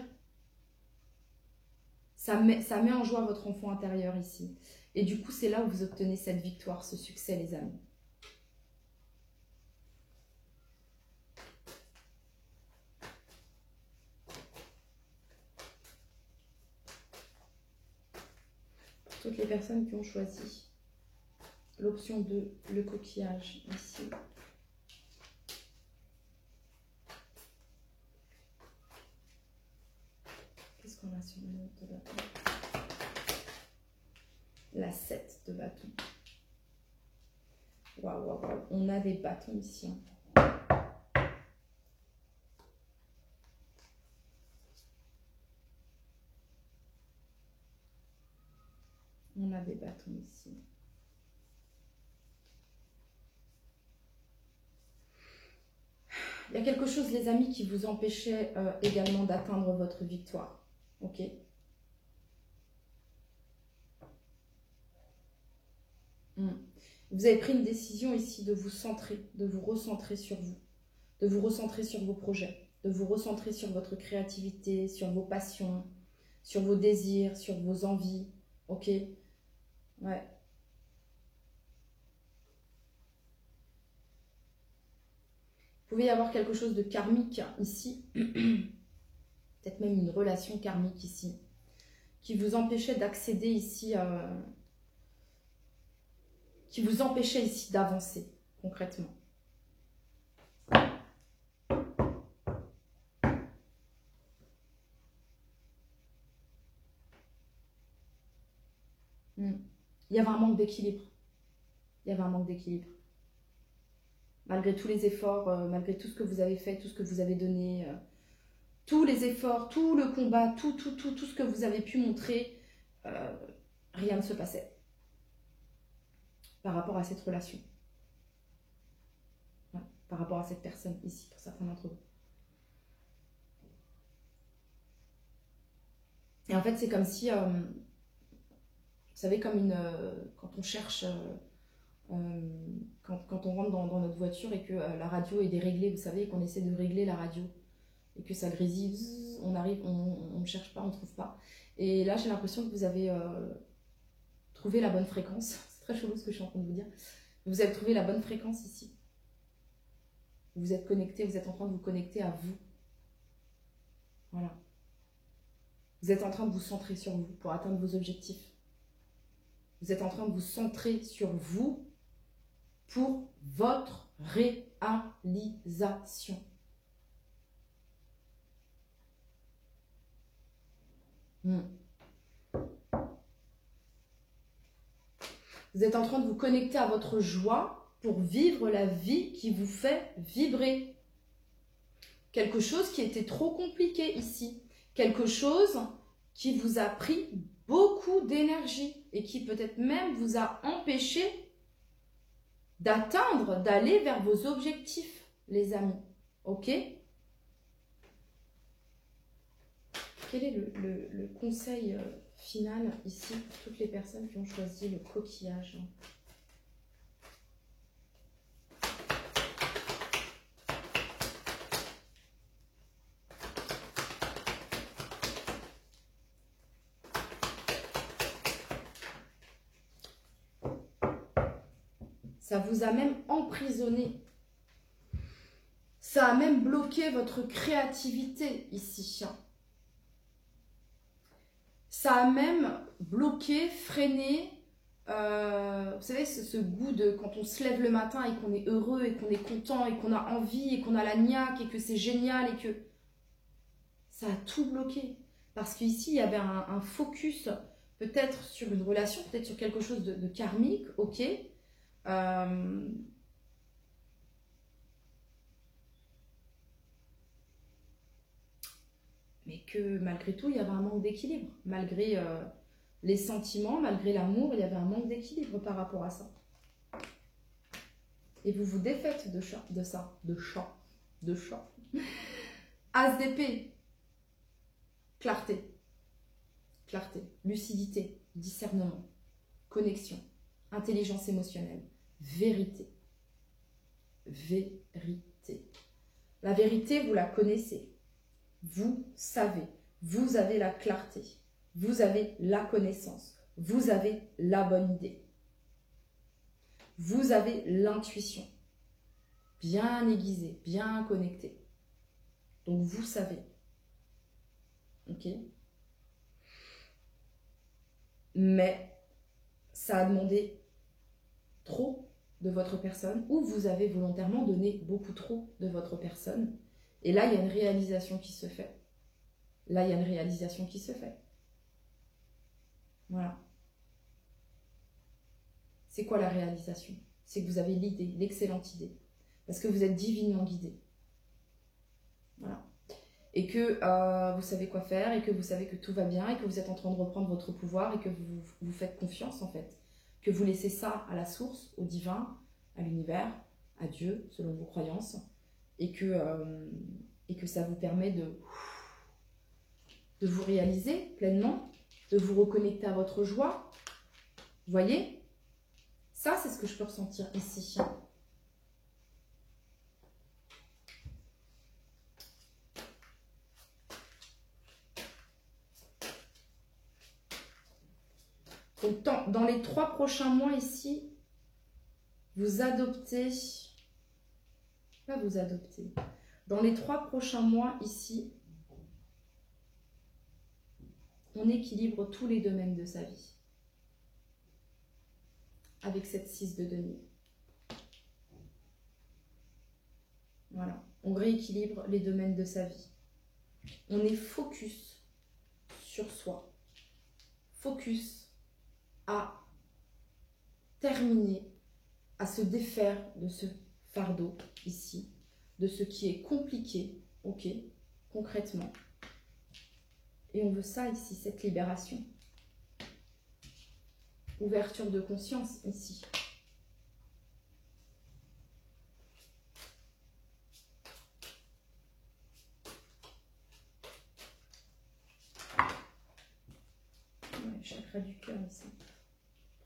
Ça met en joie votre enfant intérieur ici. Et du coup, c'est là où vous obtenez cette victoire, ce succès, les amis. Toutes les personnes qui ont choisi l'option 2, le coquillage, ici. Qu'est-ce qu'on a sur le note de bâton? La 7 de bâton. Waouh, waouh, waouh. On a des bâtons ici. On a des bâtons ici. quelque chose, les amis, qui vous empêchait également d'atteindre votre victoire. Ok? Vous avez pris une décision ici de vous centrer, de vous recentrer sur vous, de vous recentrer sur vos projets, de vous recentrer sur votre créativité, sur vos passions, sur vos désirs, sur vos envies. Ok? Ouais. Il pouvait y avoir quelque chose de karmique ici, peut-être même une relation karmique ici, qui vous empêchait d'accéder ici, qui vous empêchait ici d'avancer concrètement. Il y avait un manque d'équilibre. Il y avait un manque d'équilibre. Malgré tous les efforts, malgré tout ce que vous avez fait, tout ce que vous avez donné, tous les efforts, tout le combat, tout ce que vous avez pu montrer, rien ne se passait par rapport à cette relation. Ouais, par rapport à cette personne ici, pour certains d'entre vous. Et en fait, c'est comme si, vous savez, comme quand on cherche... quand on rentre dans notre voiture et que la radio est déréglée, vous savez, qu'on essaie de régler la radio et que ça grésille, on arrive, on ne cherche pas, on ne trouve pas. Et là, j'ai l'impression que vous avez trouvé la bonne fréquence. C'est très chelou ce que je suis en train de vous dire. Vous avez trouvé la bonne fréquence ici. Vous êtes connecté, vous êtes en train de vous connecter à vous. Voilà. Vous êtes en train de vous centrer sur vous pour atteindre vos objectifs. Vous êtes en train de vous centrer sur vous pour votre réalisation. Vous êtes en train de vous connecter à votre joie pour vivre la vie qui vous fait vibrer. Quelque chose qui était trop compliqué ici. Quelque chose qui vous a pris beaucoup d'énergie et qui peut-être même vous a empêché d'atteindre, d'aller vers vos objectifs, les amis. Ok? Quel est le conseil final ici pour toutes les personnes qui ont choisi le coquillage? Ça vous a même emprisonné. Ça a même bloqué votre créativité ici. Ça a même bloqué, freiné, vous savez, ce goût de quand on se lève le matin et qu'on est heureux et qu'on est content et qu'on a envie et qu'on a la niaque et que c'est génial et que ça a tout bloqué. Parce qu'ici, il y avait un focus peut-être sur une relation, peut-être sur quelque chose de karmique, ok. Mais que malgré tout, il y avait un manque d'équilibre. Malgré les sentiments, malgré l'amour, il y avait un manque d'équilibre par rapport à ça. Et vous vous défaites de ça. As d'épée. Clarté. Clarté. Lucidité. Discernement. Connexion. Intelligence émotionnelle. Vérité. Vérité. La vérité, vous la connaissez. Vous savez, vous avez la clarté, vous avez la connaissance, vous avez la bonne idée. Vous avez l'intuition, bien aiguisée, bien connectée. Donc vous savez. Ok? Mais ça a demandé trop de votre personne, ou vous avez volontairement donné beaucoup trop de votre personne. Et là, il y a une réalisation qui se fait. Voilà. C'est quoi la réalisation? C'est que vous avez l'idée, l'excellente idée. Parce que vous êtes divinement guidé. Voilà. Et que vous savez quoi faire, et que vous savez que tout va bien, et que vous êtes en train de reprendre votre pouvoir, et que vous faites confiance, en fait. Que vous laissez ça à la source, au divin, à l'univers, à Dieu, selon vos croyances. et que ça vous permet de vous réaliser pleinement, de vous reconnecter à votre joie. Vous voyez? Ça, c'est ce que je peux ressentir ici. Donc, dans les 3 prochains mois ici, vous adoptez, pas vous adoptez, dans les 3 prochains mois ici, on équilibre tous les domaines de sa vie. Avec cette 6 de denier. Voilà, on rééquilibre les domaines de sa vie. On est focus sur soi. Focus à terminer, à se défaire de ce fardeau ici, de ce qui est compliqué, ok, concrètement. Et on veut ça ici, cette libération. Ouverture de conscience ici. Ouais, chakra du cœur ici.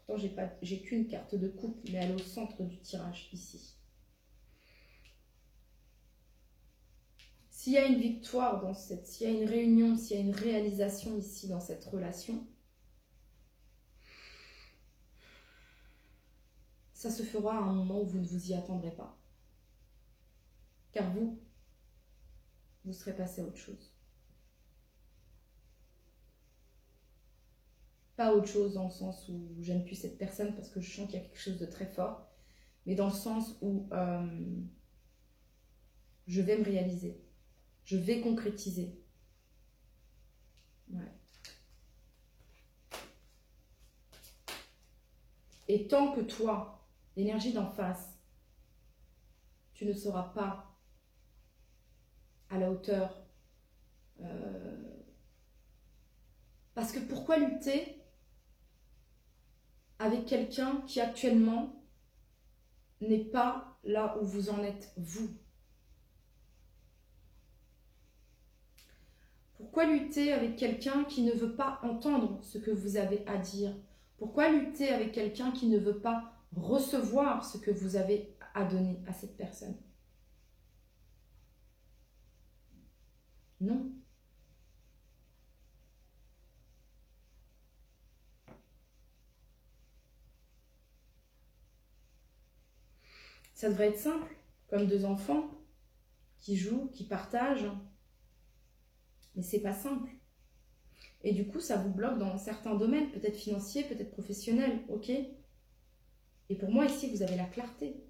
Pourtant, j'ai qu'une carte de coupe, mais elle est au centre du tirage ici. S'il y a une victoire dans s'il y a une réunion, s'il y a une réalisation ici dans cette relation, ça se fera à un moment où vous ne vous y attendrez pas. Car vous serez passé à autre chose. Pas autre chose dans le sens où j'aime plus cette personne parce que je sens qu'il y a quelque chose de très fort, mais dans le sens où je vais me réaliser, je vais concrétiser. Ouais. Et tant que toi, l'énergie d'en face, tu ne seras pas à la hauteur. Parce que pourquoi lutter avec quelqu'un qui actuellement n'est pas là où vous en êtes, vous? Pourquoi lutter avec quelqu'un qui ne veut pas entendre ce que vous avez à dire? Pourquoi lutter avec quelqu'un qui ne veut pas recevoir ce que vous avez à donner à cette personne? Non. Ça devrait être simple, comme 2 enfants qui jouent, qui partagent. Mais c'est pas simple. Et du coup, ça vous bloque dans certains domaines, peut-être financiers, peut-être professionnels, ok? Et pour moi, ici, vous avez la clarté.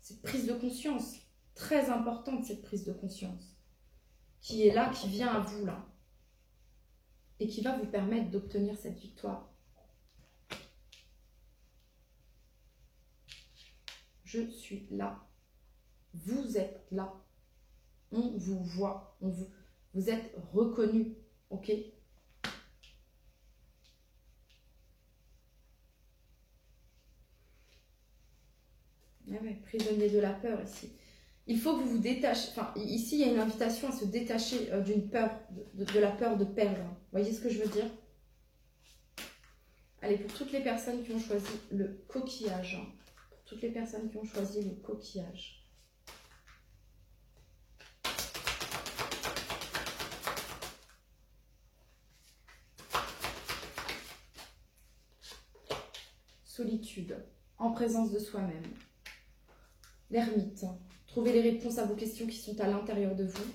Cette prise de conscience, très importante cette prise de conscience, qui est là, qui vient à vous là, et qui va vous permettre d'obtenir cette victoire. Je suis là. Vous êtes là. On vous voit. Vous êtes reconnu. Ok? Ah ouais, prisonnier de la peur ici. Il faut que vous vous détachiez. Enfin, ici, il y a une invitation à se détacher d'une peur, de la peur de perdre. Vous voyez ce que je veux dire? Allez, pour toutes les personnes qui ont choisi le coquillage. Pour toutes les personnes qui ont choisi le coquillage. Solitude, en présence de soi-même. L'ermite, trouver les réponses à vos questions qui sont à l'intérieur de vous.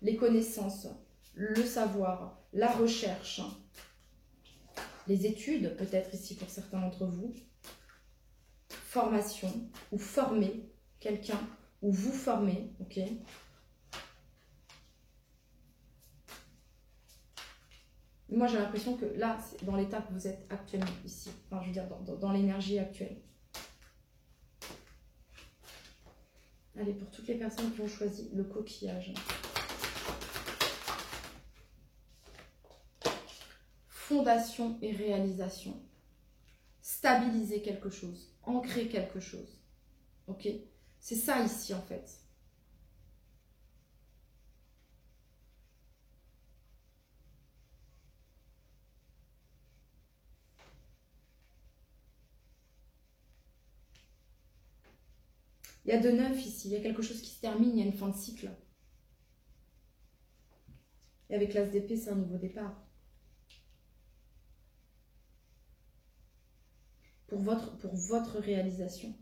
Les connaissances, le savoir, la recherche, les études, peut-être ici pour certains d'entre vous. Formation, ou former quelqu'un, ou vous former, ok? Moi, j'ai l'impression que là, c'est dans l'état que vous êtes actuellement ici. Enfin, je veux dire, dans l'énergie actuelle. Allez, pour toutes les personnes qui ont choisi le coquillage. Fondation et réalisation. Stabiliser quelque chose. Ancrer quelque chose. Ok? C'est ça ici en fait. Il y a de neuf ici, il y a quelque chose qui se termine, il y a une fin de cycle. Et avec l'as d'épée, c'est un nouveau départ. Pour votre réalisation.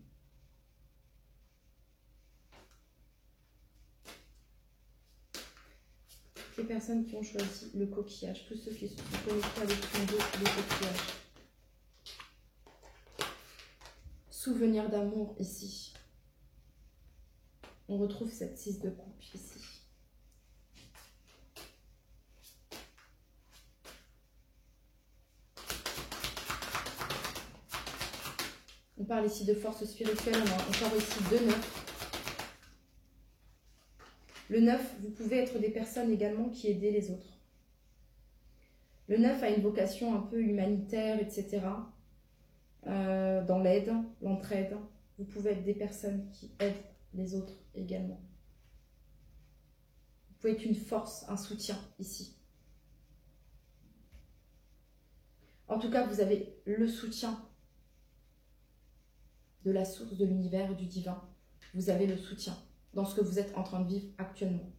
Les personnes qui ont choisi le coquillage, tous ceux qui se sont connectés avec le coquillage. Souvenir d'amour ici. On retrouve cette 6 de coupe ici. On parle ici de force spirituelle, on a encore ici de 9. Le 9, vous pouvez être des personnes également qui aident les autres. Le 9 a une vocation un peu humanitaire, etc. Dans l'aide, l'entraide. Vous pouvez être des personnes qui aident les autres également. Vous pouvez être une force, un soutien ici. En tout cas, vous avez le soutien de la source, de l'univers, du divin. Vous avez le soutien dans ce que vous êtes en train de vivre actuellement.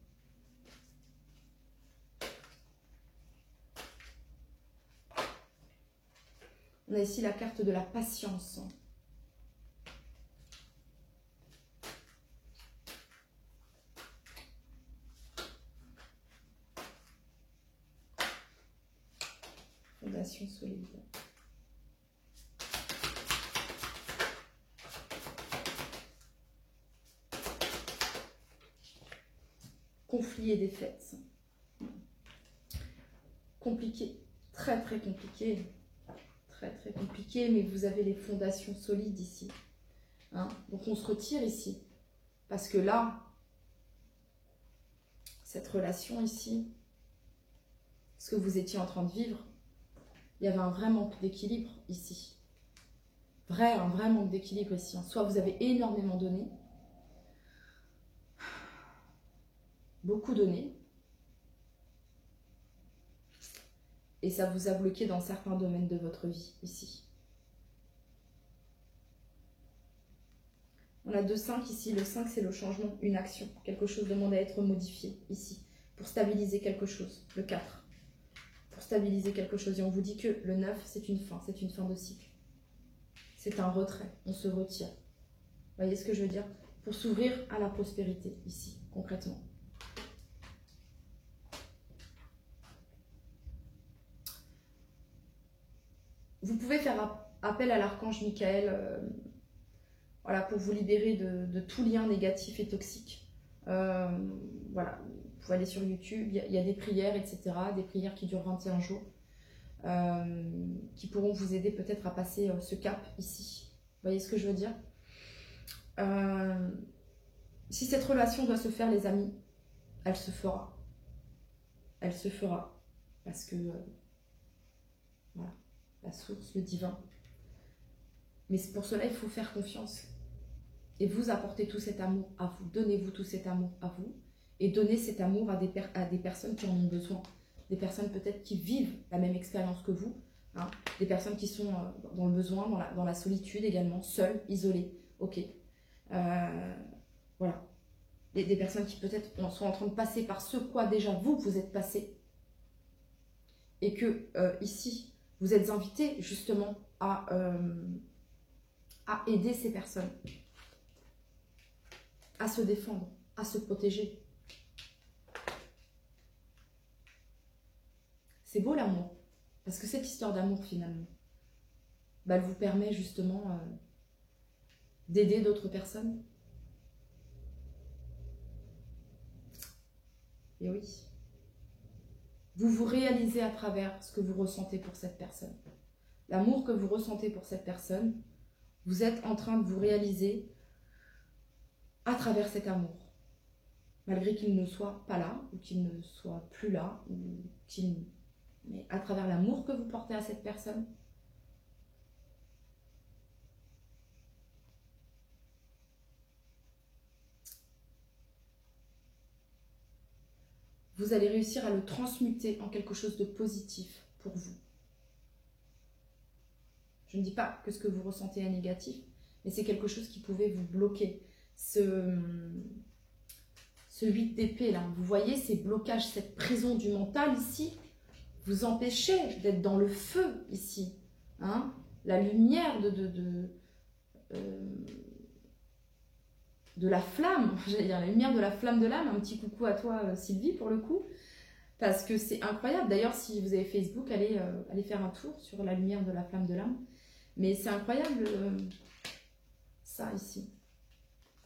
On a ici la carte de la patience. Fondation solide. Conflit et défaite. Compliqué, très très compliqué. Très très compliqué, mais vous avez les fondations solides ici. Hein? Donc on se retire ici. Parce que là, cette relation ici, ce que vous étiez en train de vivre, il y avait un vrai manque d'équilibre ici. Un vrai manque d'équilibre ici. Soit vous avez énormément donné, beaucoup donné, et ça vous a bloqué dans certains domaines de votre vie ici. On a 2-5 ici. Le 5, c'est le changement, une action. Quelque chose demande à être modifié ici pour stabiliser quelque chose. Le 4, pour stabiliser quelque chose. Et on vous dit que le 9, c'est une fin de cycle. C'est un retrait, on se retire. Vous voyez ce que je veux dire? Pour s'ouvrir à la prospérité ici, concrètement. Vous pouvez faire appel à l'archange Michael voilà, pour vous libérer de tout lien négatif et toxique. Voilà, vous pouvez aller sur YouTube, il y a des prières, etc. Des prières qui durent 21 jours, qui pourront vous aider peut-être à passer ce cap ici. Vous voyez ce que je veux dire? Si cette relation doit se faire, les amis, elle se fera. Elle se fera. Parce que, voilà, la source, le divin. Mais pour cela, il faut faire confiance. Et vous apportez tout cet amour à vous. Donnez-vous tout cet amour à vous. Et donnez cet amour à des personnes qui en ont besoin. Des personnes peut-être qui vivent la même expérience que vous. Hein. Des personnes qui sont dans le besoin, dans la solitude également, seules, isolées. Ok. Voilà. Des personnes qui peut-être sont en train de passer par ce quoi déjà vous êtes passé. Et que ici, vous êtes invités justement à aider ces personnes. À se défendre, à se protéger. C'est beau l'amour. Parce que cette histoire d'amour finalement, bah, elle vous permet justement d'aider d'autres personnes. Et oui. Vous vous réalisez à travers ce que vous ressentez pour cette personne. L'amour que vous ressentez pour cette personne, vous êtes en train de vous réaliser à travers cet amour. Malgré qu'il ne soit pas là, ou qu'il ne soit plus là, mais à travers l'amour que vous portez à cette personne, vous allez réussir à le transmuter en quelque chose de positif pour vous. Je ne dis pas que ce que vous ressentez est négatif, mais c'est quelque chose qui pouvait vous bloquer. Ce 8 d'épée là, vous voyez ces blocages, cette prison du mental ici, vous empêchez d'être dans le feu ici. Hein, la lumière de la flamme, j'allais dire la lumière de la flamme de l'âme. Un petit coucou à toi Sylvie pour le coup, parce que c'est incroyable. D'ailleurs si vous avez Facebook, allez faire un tour sur la lumière de la flamme de l'âme. Mais c'est incroyable ça ici.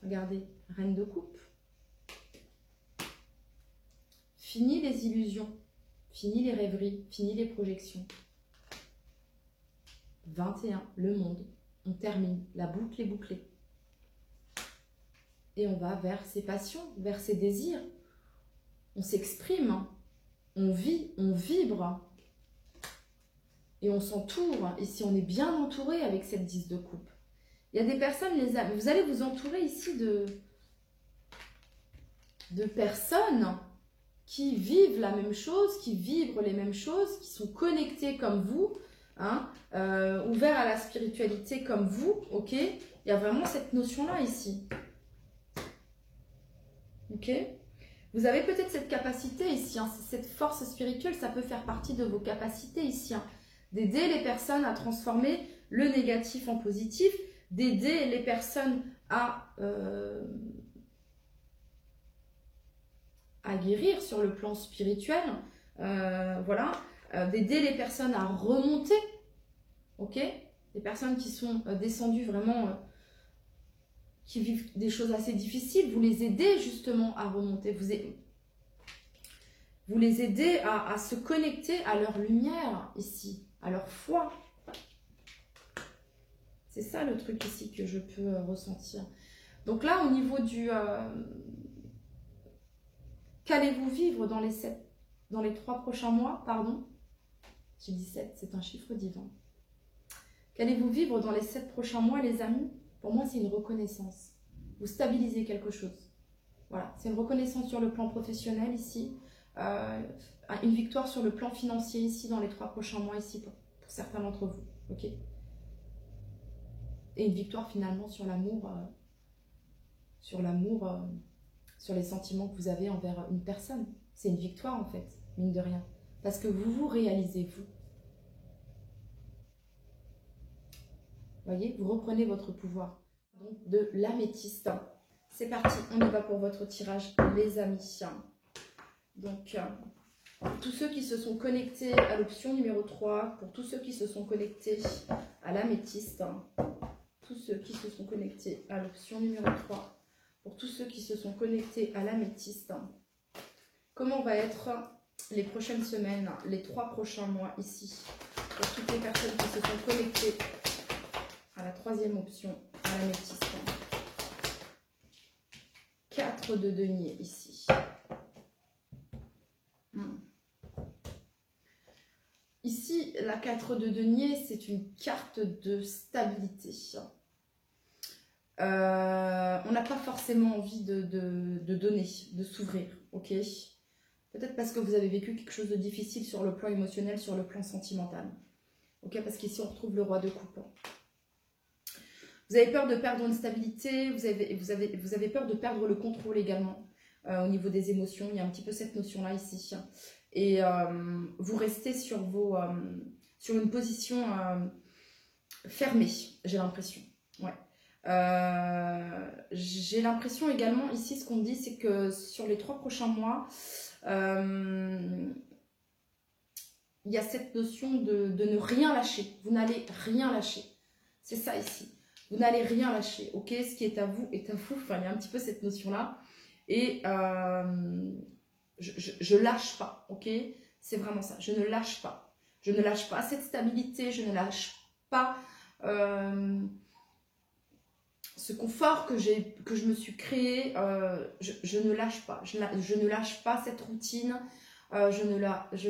Regardez, reine de coupe. Fini les illusions, fini les rêveries, fini les projections. 21, le monde. On termine, la boucle est bouclée. Et on va vers ses passions, vers ses désirs. On s'exprime, on vit, on vibre. Et on s'entoure. Et si on est bien entouré avec cette 10 de coupe. Il y a des personnes, vous allez vous entourer ici de personnes qui vivent la même chose, qui vibrent les mêmes choses, qui sont connectées comme vous, hein, ouverts à la spiritualité comme vous, ok? Il y a vraiment cette notion-là ici. Ok? Vous avez peut-être cette capacité ici, hein, cette force spirituelle, ça peut faire partie de vos capacités ici, hein, d'aider les personnes à transformer le négatif en positif, d'aider les personnes à guérir sur le plan spirituel, voilà, d'aider les personnes à remonter, ok? Les personnes qui sont descendues vraiment, qui vivent des choses assez difficiles, vous les aidez justement à remonter, vous les aidez à se connecter à leur lumière ici, à leur foi. C'est ça le truc ici que je peux ressentir. Donc là, au niveau du... qu'allez-vous vivre dans les 3 prochains mois, pardon. J'ai dit 7, c'est un chiffre divin. Qu'allez-vous vivre dans les 7 prochains mois, les amis? Pour moi, c'est une reconnaissance. Vous stabilisez quelque chose. Voilà, c'est une reconnaissance sur le plan professionnel ici. Une victoire sur le plan financier ici dans les 3 prochains mois ici pour certains d'entre vous. Ok? Et une victoire finalement sur l'amour, sur les sentiments que vous avez envers une personne. C'est une victoire en fait, mine de rien. Parce que vous vous réalisez, vous. Voyez, vous reprenez votre pouvoir. Donc de l'améthyste. C'est parti, on y va pour votre tirage, les amis. Donc, tous ceux qui se sont connectés à l'option numéro 3, pour tous ceux qui se sont connectés à l'améthyste, tous ceux qui se sont connectés à l'option numéro 3, pour tous ceux qui se sont connectés à l'améthyste, comment va être les prochaines semaines, les 3 prochains mois ici, pour toutes les personnes qui se sont connectées à la 3e option, à l'améthyste. 4 de denier ici. Ici, la 4 de denier, c'est une carte de stabilité. On n'a pas forcément envie de donner, de s'ouvrir, ok? Peut-être parce que vous avez vécu quelque chose de difficile sur le plan émotionnel, sur le plan sentimental. Ok, parce qu'ici, on retrouve le roi de coupe. Vous avez peur de perdre une stabilité, vous avez peur de perdre le contrôle également au niveau des émotions. Il y a un petit peu cette notion-là ici. Et vous restez sur une position fermée, j'ai l'impression. Ouais. J'ai l'impression également ici, ce qu'on dit, c'est que sur les 3 prochains mois, il y a cette notion de ne rien lâcher. Vous n'allez rien lâcher. C'est ça ici. Vous n'allez rien lâcher. Ok, ce qui est à vous est à vous. Enfin, il y a un petit peu cette notion-là. Et je lâche pas. Ok, c'est vraiment ça. Je ne lâche pas. Je ne lâche pas cette stabilité. Je ne lâche pas ce confort que je me suis créé. Je ne lâche pas. Je ne lâche pas cette routine. Je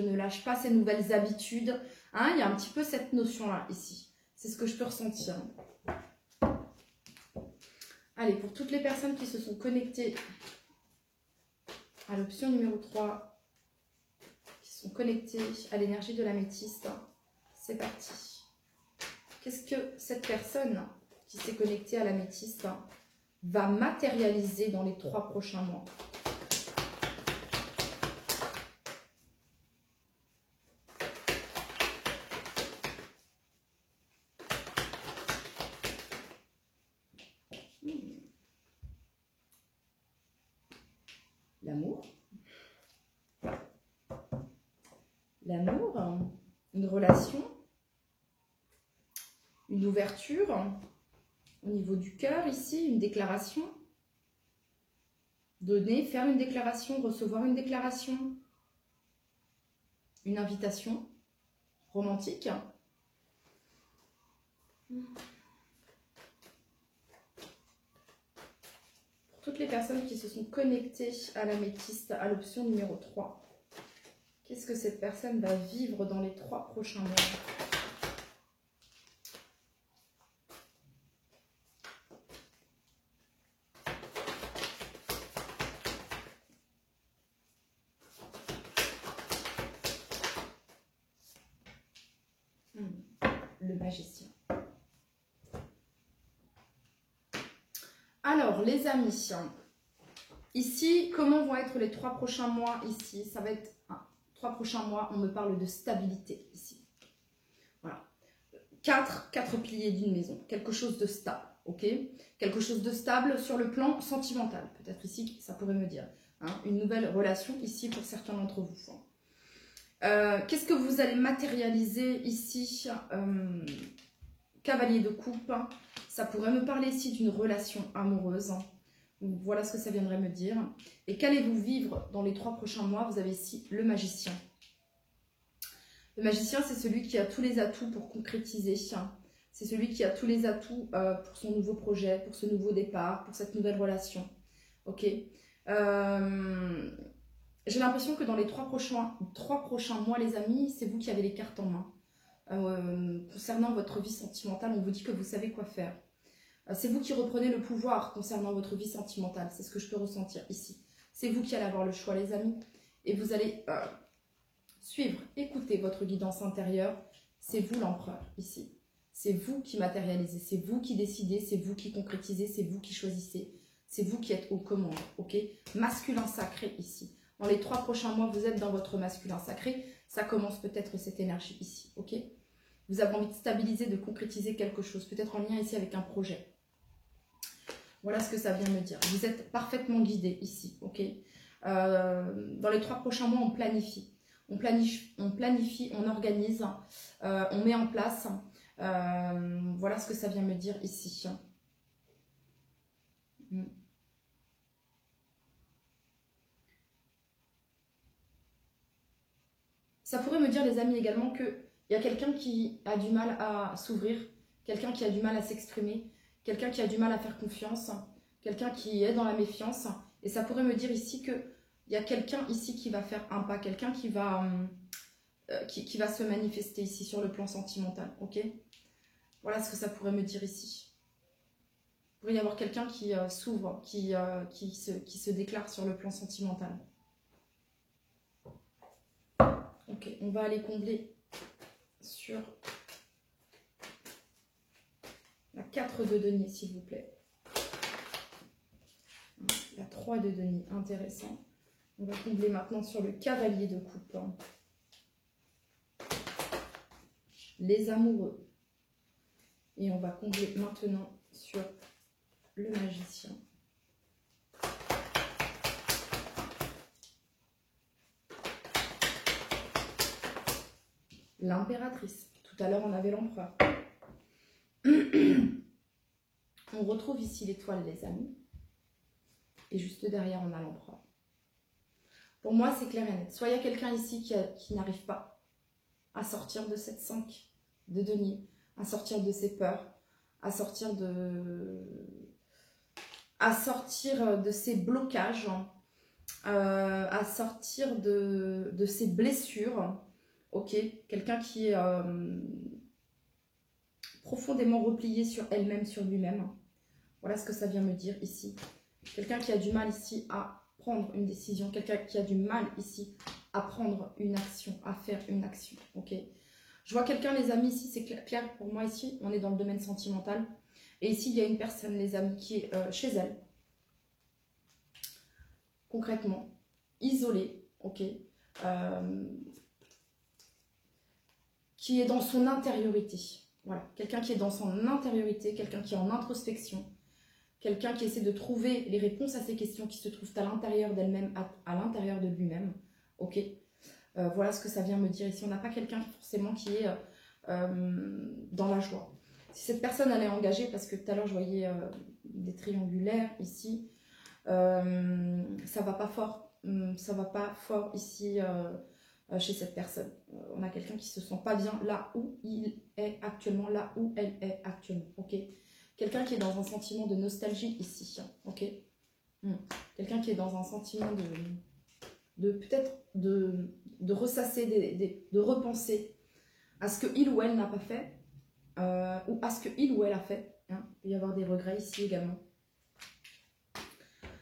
ne lâche pas ces nouvelles habitudes. Hein, il y a un petit peu cette notion-là ici. C'est ce que je peux ressentir. Allez, pour toutes les personnes qui se sont connectées à l'option numéro 3, sont connectés à l'énergie de l'améthyste, c'est parti. Qu'est-ce que cette personne qui s'est connectée à l'améthyste va matérialiser dans les 3 prochains mois? L'amour. L'amour, une relation, une ouverture au niveau du cœur ici, une déclaration. Donner, faire une déclaration, recevoir une déclaration, une invitation romantique. Pour toutes les personnes qui se sont connectées à l'améthyste, à l'option numéro 3, qu'est-ce que cette personne va vivre dans les 3 prochains mois? Le magicien. Alors, les amis, ici, comment vont être les 3 prochains mois ici? Ça va être 3 prochains mois, on me parle de stabilité ici. Voilà. 4 piliers d'une maison, quelque chose de stable, ok? Quelque chose de stable sur le plan sentimental, peut-être ici, ça pourrait me dire. Hein, une nouvelle relation ici pour certains d'entre vous. Qu'est-ce que vous allez matérialiser ici? Cavalier de coupe, ça pourrait me parler ici d'une relation amoureuse. Voilà ce que ça viendrait me dire. Et qu'allez-vous vivre dans les 3 prochains mois? Vous avez ici le magicien. Le magicien, c'est celui qui a tous les atouts pour concrétiser. C'est celui qui a tous les atouts pour son nouveau projet, pour ce nouveau départ, pour cette nouvelle relation. Ok. J'ai l'impression que dans les 3 prochains mois, les amis, c'est vous qui avez les cartes en main. Concernant votre vie sentimentale, on vous dit que vous savez quoi faire. C'est vous qui reprenez le pouvoir concernant votre vie sentimentale. C'est ce que je peux ressentir ici. C'est vous qui allez avoir le choix, les amis. Et vous allez suivre, écouter votre guidance intérieure. C'est vous l'empereur ici. C'est vous qui matérialisez. C'est vous qui décidez. C'est vous qui concrétisez. C'est vous qui choisissez. C'est vous qui êtes aux commandes. Ok? Masculin sacré ici. Dans les 3 prochains mois, vous êtes dans votre masculin sacré. Ça commence peut-être cette énergie ici. Ok? Vous avez envie de stabiliser, de concrétiser quelque chose. Peut-être en lien ici avec un projet. Voilà ce que ça vient me dire. Vous êtes parfaitement guidé ici. Ok? Dans les 3 prochains mois, on planifie. On planifie, on organise, on met en place. Voilà ce que ça vient me dire ici. Ça pourrait me dire, les amis, également qu'il y a quelqu'un qui a du mal à s'ouvrir, quelqu'un qui a du mal à s'exprimer, quelqu'un qui a du mal à faire confiance, quelqu'un qui est dans la méfiance. Et ça pourrait me dire ici qu'il y a quelqu'un ici qui va faire un pas, quelqu'un qui va se manifester ici sur le plan sentimental. Ok? Voilà ce que ça pourrait me dire ici. Il pourrait y avoir quelqu'un qui s'ouvre, qui se déclare sur le plan sentimental. Ok, on va aller combler sur la 4 de denier, s'il vous plaît. La 3 de denier, intéressant. On va combler maintenant sur le cavalier de coupe. Les amoureux. Et on va combler maintenant sur le magicien. L'impératrice. Tout à l'heure, on avait l'empereur. On retrouve ici l'étoile, les amis. Et juste derrière, on a l'empereur. Pour moi, c'est clair et net. Soit il y a quelqu'un ici qui n'arrive pas à sortir de cette 5 de denier, à sortir de ses peurs, à sortir de ses blocages, à sortir de ses blessures. Ok, quelqu'un qui est profondément replié sur elle-même, sur lui-même. Voilà ce que ça vient me dire ici. Quelqu'un qui a du mal ici à prendre une décision. Quelqu'un qui a du mal ici à prendre une action, à faire une action, ok? Je vois quelqu'un, les amis, ici, c'est clair pour moi, ici, on est dans le domaine sentimental. Et ici, il y a une personne, les amis, qui est chez elle, concrètement, isolée, ok? Qui est dans son intériorité. Voilà, quelqu'un qui est dans son intériorité, quelqu'un qui est en introspection, quelqu'un qui essaie de trouver les réponses à ces questions qui se trouvent à l'intérieur d'elle-même, à l'intérieur de lui-même, ok? Voilà ce que ça vient me dire ici. On n'a pas quelqu'un forcément qui est dans la joie. Si cette personne elle est engagée, parce que tout à l'heure je voyais des triangulaires ici, ça va pas fort. Ça va pas fort ici chez cette personne. On a quelqu'un qui se sent pas bien là où il est actuellement, là où elle est actuellement. Ok. Quelqu'un qui est dans un sentiment de nostalgie ici. Ok. Quelqu'un qui est dans un sentiment de peut-être de ressasser, de repenser à ce que il ou elle n'a pas fait, ou à ce que il ou elle a fait. Hein. Il peut y avoir des regrets ici également.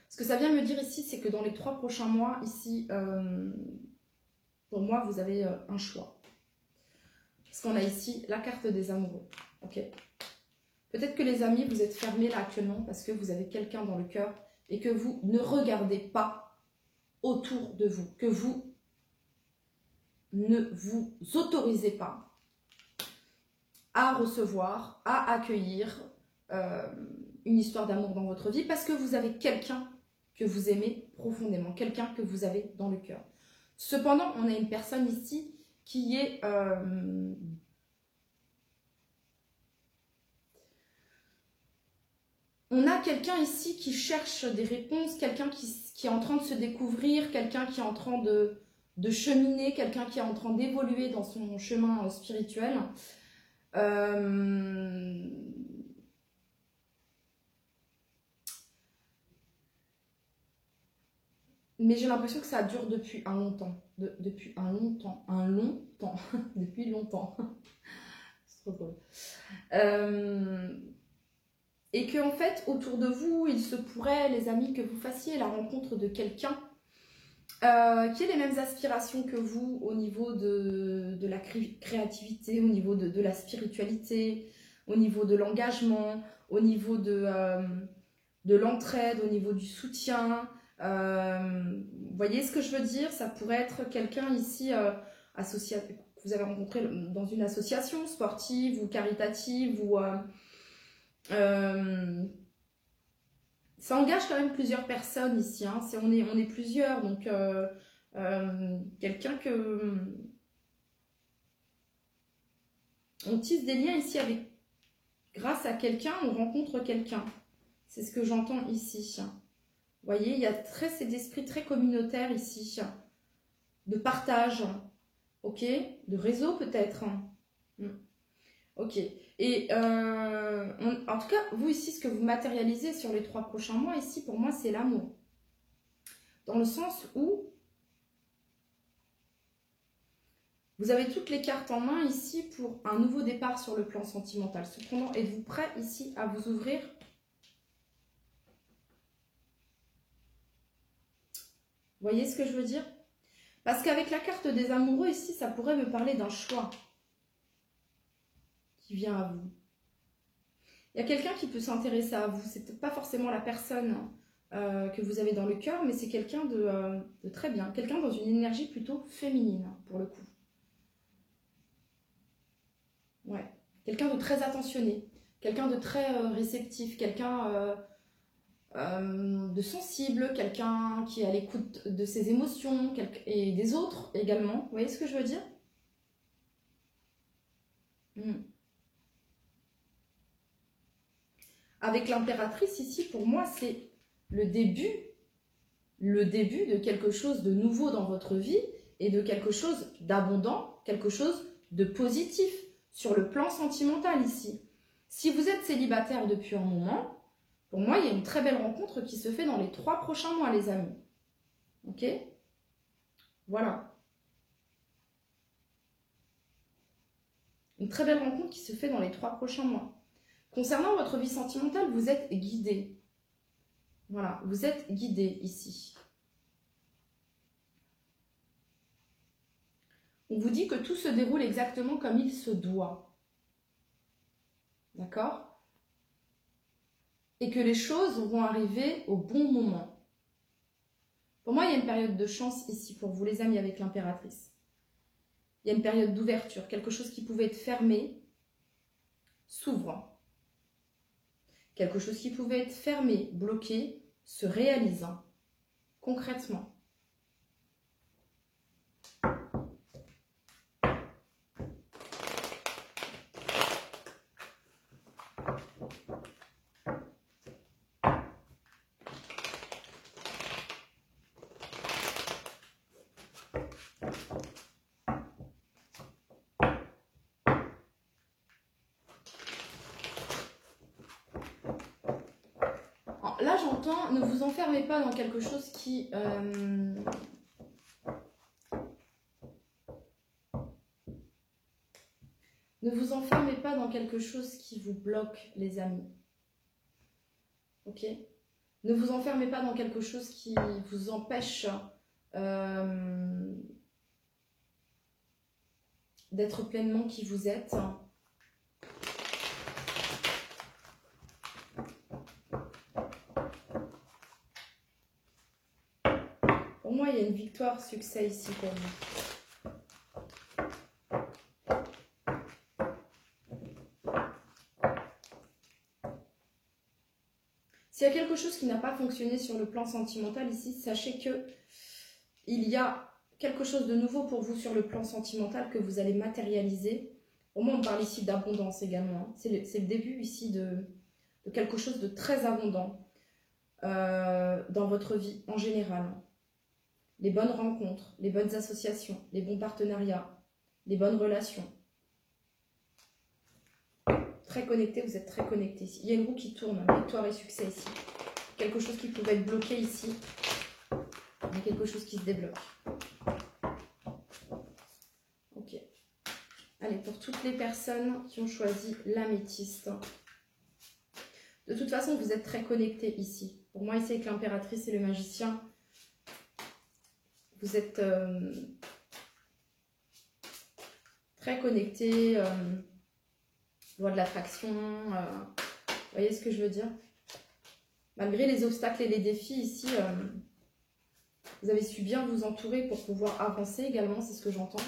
Ce que ça vient me dire ici, c'est que dans les 3 prochains mois, ici, pour moi, vous avez un choix. Parce qu'on a ici la carte des amoureux. Ok. Peut-être que les amis, vous êtes fermés là actuellement parce que vous avez quelqu'un dans le cœur et que vous ne regardez pas autour de vous, que vous ne vous autorisez pas à recevoir, à accueillir une histoire d'amour dans votre vie parce que vous avez quelqu'un que vous aimez profondément, quelqu'un que vous avez dans le cœur. Cependant, on a une personne ici qui est on a quelqu'un ici qui cherche des réponses, quelqu'un qui est en train de se découvrir, quelqu'un qui est en train de cheminer, quelqu'un qui est en train d'évoluer dans son chemin spirituel. Mais j'ai l'impression que ça dure depuis un longtemps. Depuis un long temps. Depuis longtemps. C'est trop drôle. Et que en fait, autour de vous, il se pourrait, les amis, que vous fassiez la rencontre de quelqu'un qui ait les mêmes aspirations que vous au niveau de la créativité, au niveau de la spiritualité, au niveau de l'engagement, au niveau de l'entraide, au niveau du soutien. Vous voyez ce que je veux dire? Ça pourrait être quelqu'un ici associé, que vous avez rencontré dans une association sportive ou caritative ou ça engage quand même plusieurs personnes ici. Hein. On est plusieurs, donc quelqu'un que on tisse des liens ici avec, grâce à quelqu'un, on rencontre quelqu'un. C'est ce que j'entends ici. Vous voyez, il y a cet esprit très communautaire ici, de partage, ok, de réseau peut-être. Ok, et en tout cas, vous ici, ce que vous matérialisez sur les 3 prochains mois, ici, pour moi, c'est l'amour. Dans le sens où vous avez toutes les cartes en main ici pour un nouveau départ sur le plan sentimental. Cependant, êtes-vous prêt ici à vous ouvrir ? Vous voyez ce que je veux dire? Parce qu'avec la carte des amoureux ici, ça pourrait me parler d'un choix qui vient à vous. Il y a quelqu'un qui peut s'intéresser à vous. C'est peut-être pas forcément la personne que vous avez dans le cœur, mais c'est quelqu'un de très bien. Quelqu'un dans une énergie plutôt féminine, pour le coup. Ouais. Quelqu'un de très attentionné. Quelqu'un de très réceptif. Quelqu'un de sensible. Quelqu'un qui est à l'écoute de ses émotions et des autres également. Vous voyez ce que je veux dire? Avec l'impératrice ici, pour moi, c'est le début de quelque chose de nouveau dans votre vie et de quelque chose d'abondant, quelque chose de positif sur le plan sentimental ici. Si vous êtes célibataire depuis un moment, pour moi, il y a une très belle rencontre qui se fait dans les 3 prochains mois, les amis. Ok? Voilà. Une très belle rencontre qui se fait dans les 3 prochains mois. Concernant votre vie sentimentale, vous êtes guidé. Voilà, vous êtes guidé ici. On vous dit que tout se déroule exactement comme il se doit. D'accord? Et que les choses vont arriver au bon moment. Pour moi, il y a une période de chance ici pour vous, les amis, avec l'impératrice. Il y a une période d'ouverture. Quelque chose qui pouvait être fermé s'ouvre. Quelque chose qui pouvait être fermé, bloqué, se réalise concrètement. Là, j'entends, ne vous enfermez pas dans quelque chose qui... Ne vous enfermez pas dans quelque chose qui vous bloque, les amis. Ok? Ne vous enfermez pas dans quelque chose qui vous empêche d'être pleinement qui vous êtes. Pour moi, il y a une victoire, succès ici pour vous. S'il y a quelque chose qui n'a pas fonctionné sur le plan sentimental ici, sachez que il y a quelque chose de nouveau pour vous sur le plan sentimental que vous allez matérialiser. Au moins, on parle ici d'abondance également. C'est le début ici de quelque chose de très abondant dans votre vie en général. Les bonnes rencontres, les bonnes associations, les bons partenariats, les bonnes relations. Très connecté, vous êtes très connecté ici. Il y a une roue qui tourne, victoire et succès ici. Quelque chose qui pouvait être bloqué ici. Il y a quelque chose qui se débloque. Ok. Allez, pour toutes les personnes qui ont choisi l'améthyste. De toute façon, vous êtes très connectés ici. Pour moi, ici, avec l'impératrice et le magicien, vous êtes très connectés. Loi de l'attraction. Vous voyez ce que je veux dire? Malgré les obstacles et les défis ici, vous avez su bien vous entourer pour pouvoir avancer également, c'est ce que j'entends.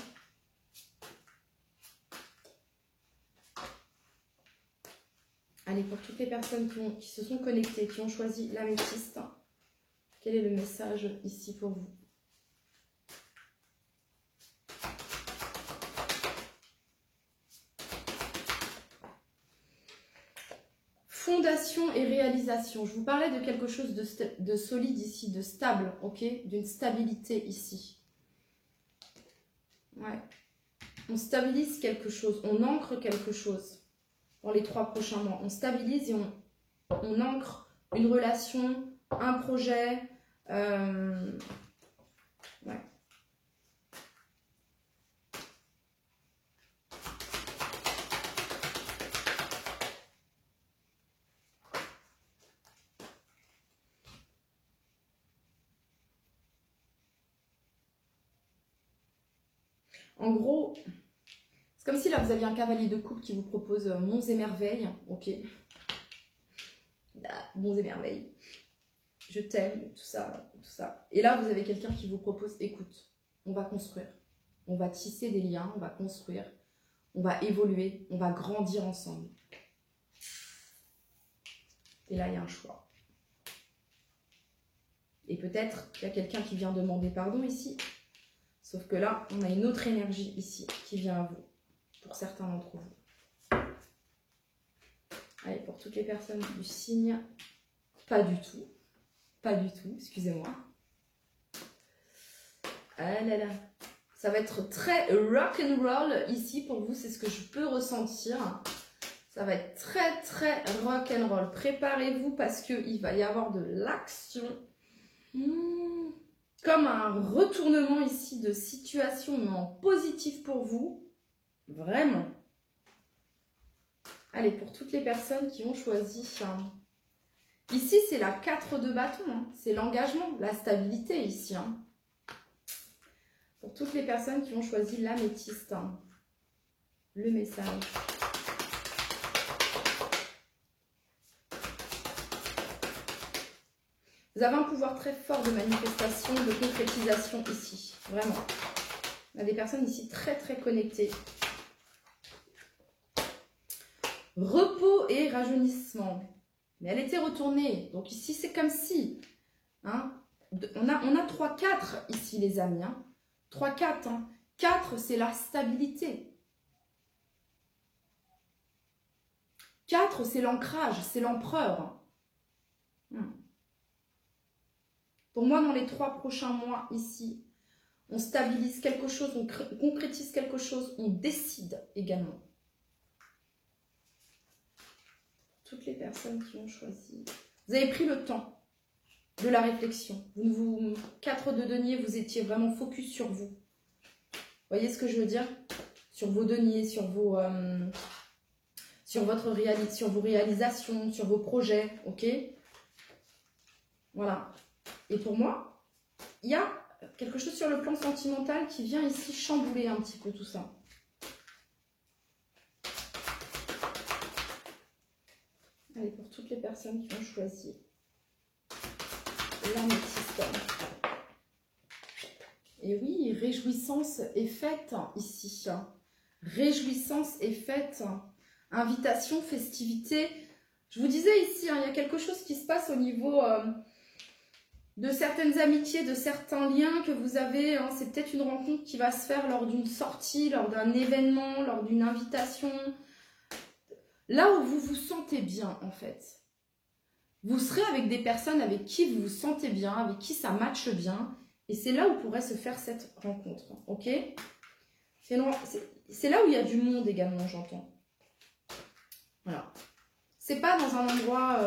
Allez, pour toutes les personnes qui se sont connectées, qui ont choisi l'améthyste, quel est le message ici pour vous? Fondation et réalisation. Je vous parlais de quelque chose de solide ici, de stable, ok? D'une stabilité ici. Ouais. On stabilise quelque chose, on ancre quelque chose dans les 3 prochains mois. On stabilise et on ancre une relation, un projet. Ouais. En gros, c'est comme si là vous aviez un cavalier de coupe qui vous propose monts et merveilles, ok? Monts et merveilles. Je t'aime, tout ça, tout ça. Et là vous avez quelqu'un qui vous propose, écoute, on va construire, on va tisser des liens, on va construire, on va évoluer, on va grandir ensemble. Et là il y a un choix. Et peut-être qu'il y a quelqu'un qui vient demander pardon ici. Sauf que là, on a une autre énergie ici qui vient à vous, pour certains d'entre vous. Allez, pour toutes les personnes du signe, pas du tout, excusez-moi. Ah là là, ça va être très rock and roll ici pour vous, c'est ce que je peux ressentir. Ça va être très très rock and roll. Préparez-vous parce qu'il va y avoir de l'action. Comme un retournement ici de situation, mais en positif pour vous. Vraiment. Allez, pour toutes les personnes qui ont choisi. Ici, c'est la 4 de bâton. C'est l'engagement, la stabilité ici. Pour toutes les personnes qui ont choisi l'améthyste, hein, le message. Vous avez un pouvoir très fort de manifestation, de concrétisation ici. Vraiment. On a des personnes ici très très connectées. Repos et rajeunissement. Mais elle était retournée. Donc ici, c'est comme si... Hein, on a 3-4 ici, les amis. Hein. 3-4. Hein. 4, c'est la stabilité. 4, c'est l'ancrage, c'est l'empereur. Pour moi, dans les 3 prochains mois, ici, on stabilise quelque chose, on concrétise quelque chose, on décide également. Toutes les personnes qui ont choisi. Vous avez pris le temps de la réflexion. 4 de denier, vous étiez vraiment focus sur vous. Vous voyez ce que je veux dire? Sur vos deniers, sur vos... sur vos réalisations, sur vos projets, ok? Voilà. Et pour moi, il y a quelque chose sur le plan sentimental qui vient ici chambouler un petit peu tout ça. Allez, pour toutes les personnes qui ont choisi l'améthyste. Et oui, réjouissance est faite ici. Réjouissance est faite. Invitation, festivité. Je vous disais ici, hein, il y a quelque chose qui se passe au niveau de certaines amitiés, de certains liens que vous avez. Hein. C'est peut-être une rencontre qui va se faire lors d'une sortie, lors d'un événement, lors d'une invitation. Là où vous vous sentez bien, en fait. Vous serez avec des personnes avec qui vous vous sentez bien, avec qui ça matche bien. Et c'est là où pourrait se faire cette rencontre. Ok? C'est là où il y a du monde également, j'entends. Voilà. C'est pas dans un endroit...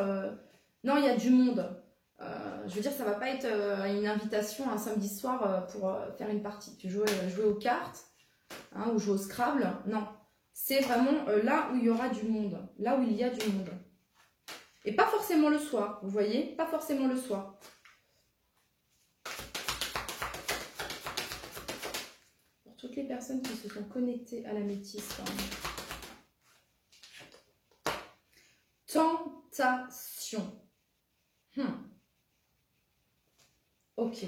Non, il y a du monde. Je veux dire, ça va pas être une invitation un samedi soir pour faire une partie. Tu joues aux cartes, hein, ou jouer au Scrabble. Non. C'est vraiment là où il y aura du monde. Là où il y a du monde. Et pas forcément le soir, vous voyez? Pas forcément le soir. Pour toutes les personnes qui se sont connectées à l'améthyste. Hein. Tentation. Ok.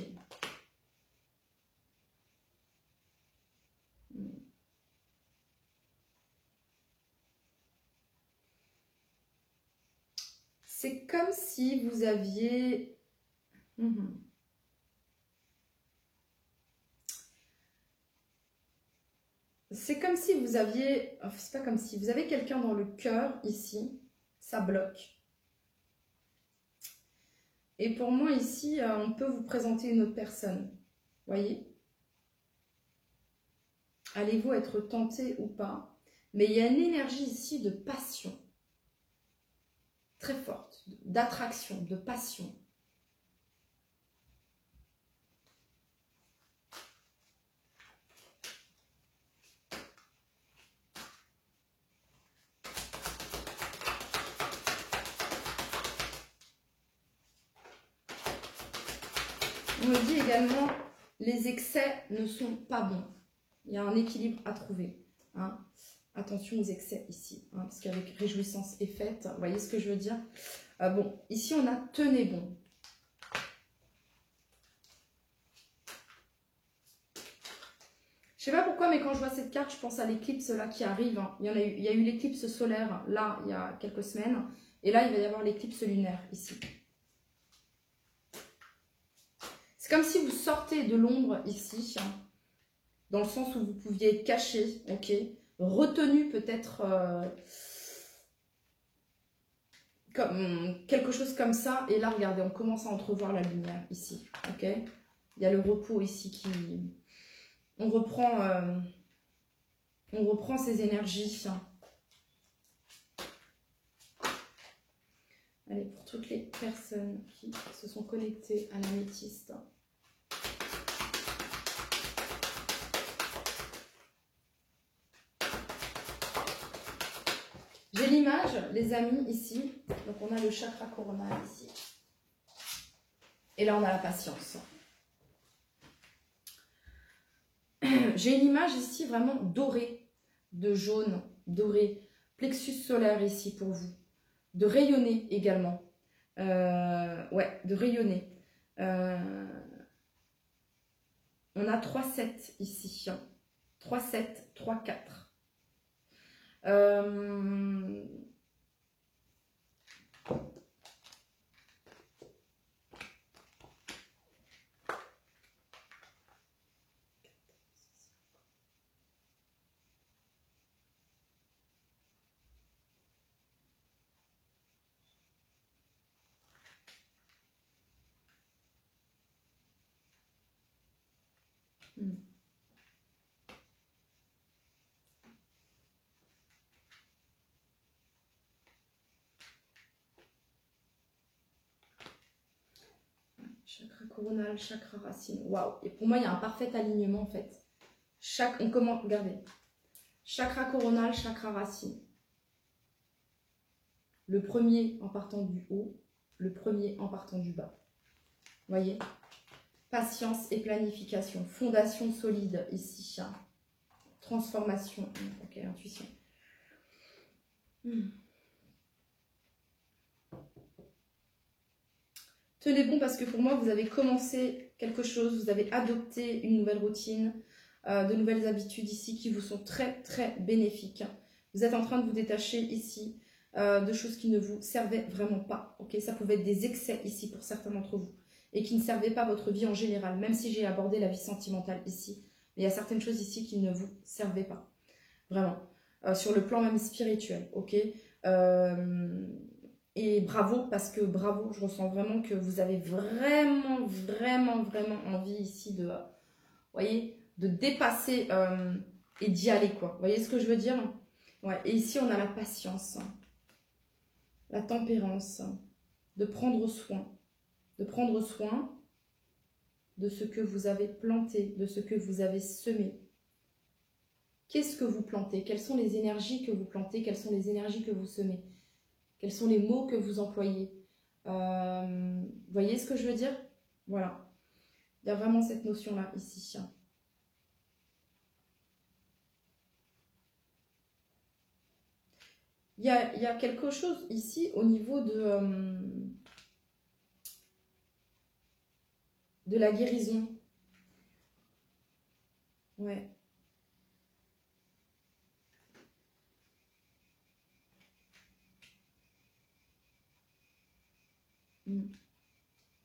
C'est comme si vous aviez... C'est comme si vous aviez... Enfin, c'est pas comme si. Vous avez quelqu'un dans le cœur, ici. Ça bloque. Et pour moi, ici, on peut vous présenter une autre personne. Voyez? Allez-vous être tenté ou pas? Mais il y a une énergie ici de passion. Très forte. D'attraction, de passion. On me dit également, les excès ne sont pas bons. Il y a un équilibre à trouver. Hein. Attention aux excès ici, hein, parce qu'avec réjouissance est faite, vous voyez ce que je veux dire? Bon, ici on a tenez bon. Je sais pas pourquoi, mais quand je vois cette carte, je pense à l'éclipse là qui arrive. Hein. Il y a eu l'éclipse solaire là, il y a quelques semaines. Et là, il va y avoir l'éclipse lunaire ici. C'est comme si vous sortez de l'ombre ici, hein, dans le sens où vous pouviez être caché, ok, retenu peut-être comme quelque chose comme ça. Et là, regardez, on commence à entrevoir la lumière ici, ok. Il y a le repos ici qui... On reprend ces énergies. Hein. Allez, pour toutes les personnes qui se sont connectées à l'améthyste. J'ai l'image, les amis, ici. Donc, on a le chakra coronal ici. Et là, on a la patience. J'ai une image ici vraiment dorée, de jaune, doré, plexus solaire ici pour vous, de rayonner également. Ouais, de rayonner. On a 3-7 ici. 3-7, 3-4. Chakra coronal, chakra racine. Waouh! Et pour moi, il y a un parfait alignement en fait. On commence, regardez. Chakra coronal, chakra racine. Le premier en partant du haut, le premier en partant du bas. Voyez? Patience et planification. Fondation solide ici. Transformation. Ok, intuition. Tenez bon parce que pour moi, vous avez commencé quelque chose, vous avez adopté une nouvelle routine, de nouvelles habitudes ici qui vous sont très très bénéfiques. Vous êtes en train de vous détacher ici de choses qui ne vous servaient vraiment pas. Okay, ça pouvait être des excès ici pour certains d'entre vous et qui ne servaient pas votre vie en général, même si j'ai abordé la vie sentimentale ici. Mais il y a certaines choses ici qui ne vous servaient pas, vraiment, sur le plan même spirituel. Ok. Et bravo, parce que bravo, je ressens vraiment que vous avez vraiment, vraiment, vraiment envie ici de, voyez, de dépasser et d'y aller, quoi. Vous voyez ce que je veux dire? Ouais. Et ici, on a la patience, la tempérance, de prendre soin de ce que vous avez planté, de ce que vous avez semé. Qu'est-ce que vous plantez? Quelles sont les énergies que vous plantez? Quelles sont les énergies que vous semez? Quels sont les mots que vous employez? Vous voyez ce que je veux dire? Voilà. Il y a vraiment cette notion-là, ici. Il y a quelque chose ici au niveau de la guérison. Ouais.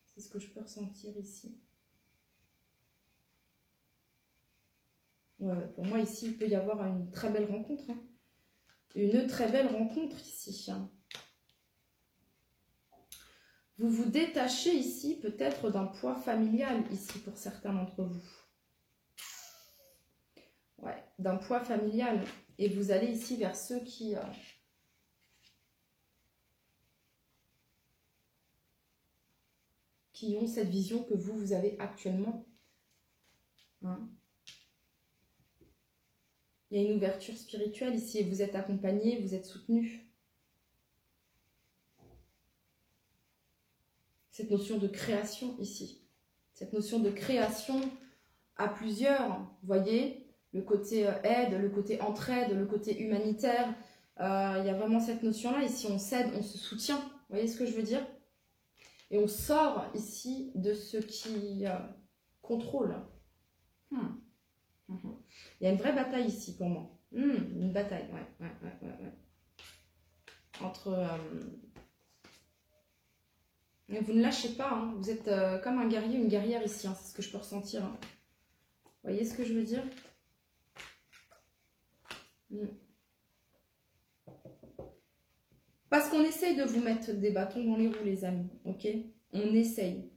C'est ce que je peux ressentir ici. Ouais, pour moi, ici, il peut y avoir une très belle rencontre. Hein. Une très belle rencontre ici. Hein. Vous vous détachez ici peut-être d'un poids familial ici pour certains d'entre vous. Ouais, d'un poids familial. Et vous allez ici vers ceux qui ont cette vision que vous avez actuellement. Hein. Il y a une ouverture spirituelle ici et vous êtes accompagné, vous êtes soutenu. Cette notion de création ici. Cette notion de création à plusieurs, vous voyez, le côté aide, le côté entraide, le côté humanitaire. Il y a vraiment cette notion-là. Ici, on s'aide, on se soutient. Vous voyez ce que je veux dire? Et on sort ici de ce qui contrôle. Il y a une vraie bataille ici pour moi. Une bataille, ouais. Entre... Mais vous ne lâchez pas, hein. Vous êtes comme un guerrier, une guerrière ici, hein. C'est ce que je peux ressentir. Hein. Vous voyez ce que je veux dire? Parce qu'on essaye de vous mettre des bâtons dans les roues, les amis, ok? On essaye.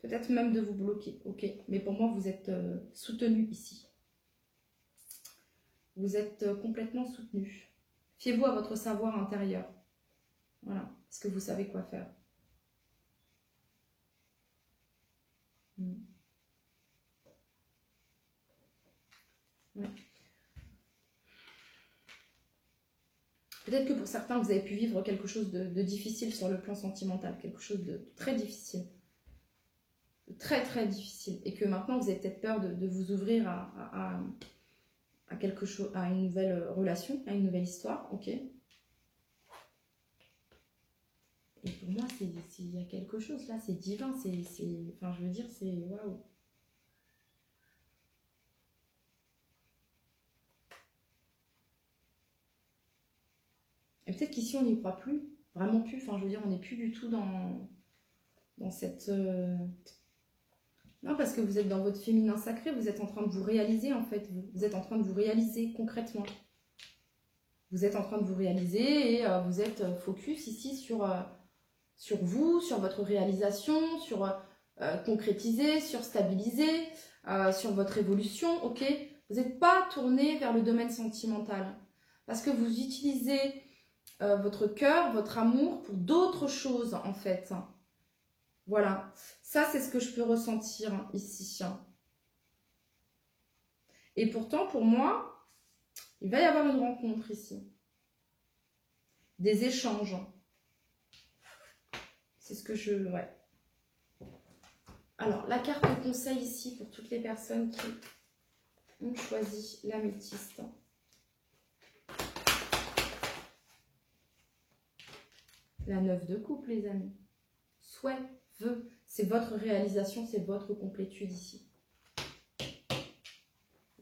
Peut-être même de vous bloquer, ok? Mais pour moi, vous êtes soutenu ici. Vous êtes complètement soutenu. Fiez-vous à votre savoir intérieur. Voilà, parce que vous savez quoi faire. Ouais. Peut-être que pour certains, vous avez pu vivre quelque chose de difficile sur le plan sentimental, quelque chose de très difficile. très très difficile et que maintenant vous avez peut-être peur de vous ouvrir à quelque chose, à une nouvelle relation, à une nouvelle histoire, ok. Et pour moi, il y a quelque chose là, c'est divin, enfin je veux dire, c'est waouh. Et peut-être qu'ici on n'y croit plus, vraiment plus, enfin je veux dire, on n'est plus du tout dans cette... Non, parce que vous êtes dans votre féminin sacré, vous êtes en train de vous réaliser en fait, vous êtes en train de vous réaliser concrètement. Vous êtes en train de vous réaliser et vous êtes focus ici sur vous, sur votre réalisation, sur concrétiser, sur stabiliser, sur votre évolution, ok. Vous n'êtes pas tourné vers le domaine sentimental parce que vous utilisez votre cœur, votre amour pour d'autres choses en fait. Voilà, ça c'est ce que je peux ressentir ici. Et pourtant pour moi, il va y avoir une rencontre ici. Des échanges. C'est ce que je... Ouais. Alors, la carte de conseil ici pour toutes les personnes qui ont choisi l'améthyste. La 9 de coupe, les amis. Souhait, vœu, c'est votre réalisation, c'est votre complétude ici.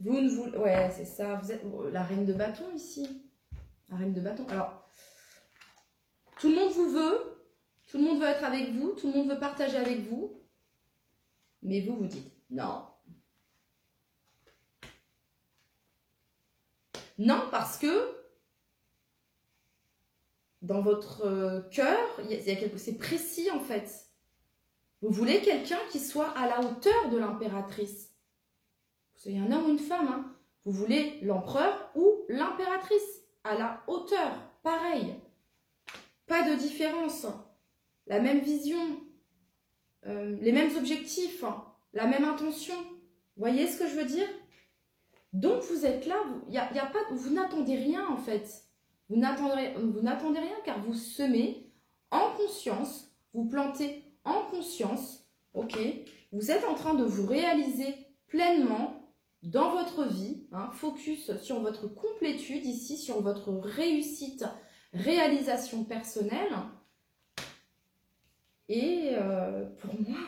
Vous ne voulez... Ouais, c'est ça. Vous êtes la reine de bâton ici. La reine de bâton. Alors, tout le monde vous veut. Tout le monde veut être avec vous. Tout le monde veut partager avec vous. Mais vous, vous dites non. Non, parce que dans votre cœur, il y a quelque... c'est précis en fait. Vous voulez quelqu'un qui soit à la hauteur de l'impératrice. Vous soyez un homme ou une femme. Hein. Vous voulez l'empereur ou l'impératrice. À la hauteur, pareil. Pas de différence. La même vision. Les mêmes objectifs. La même intention. Vous voyez ce que je veux dire? Donc vous êtes là, vous n'attendez rien en fait. Vous n'attendez rien car vous semez en conscience, vous plantez en conscience, ok. Vous êtes en train de vous réaliser pleinement dans votre vie, hein, focus sur votre complétude ici, sur votre réussite, réalisation personnelle. Et pour moi,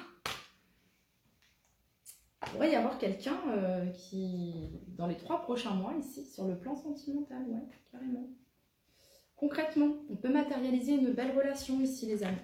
il pourrait y avoir quelqu'un qui, dans les 3 prochains mois ici, sur le plan sentimental, ouais, carrément. Concrètement, on peut matérialiser une belle relation ici, les amis.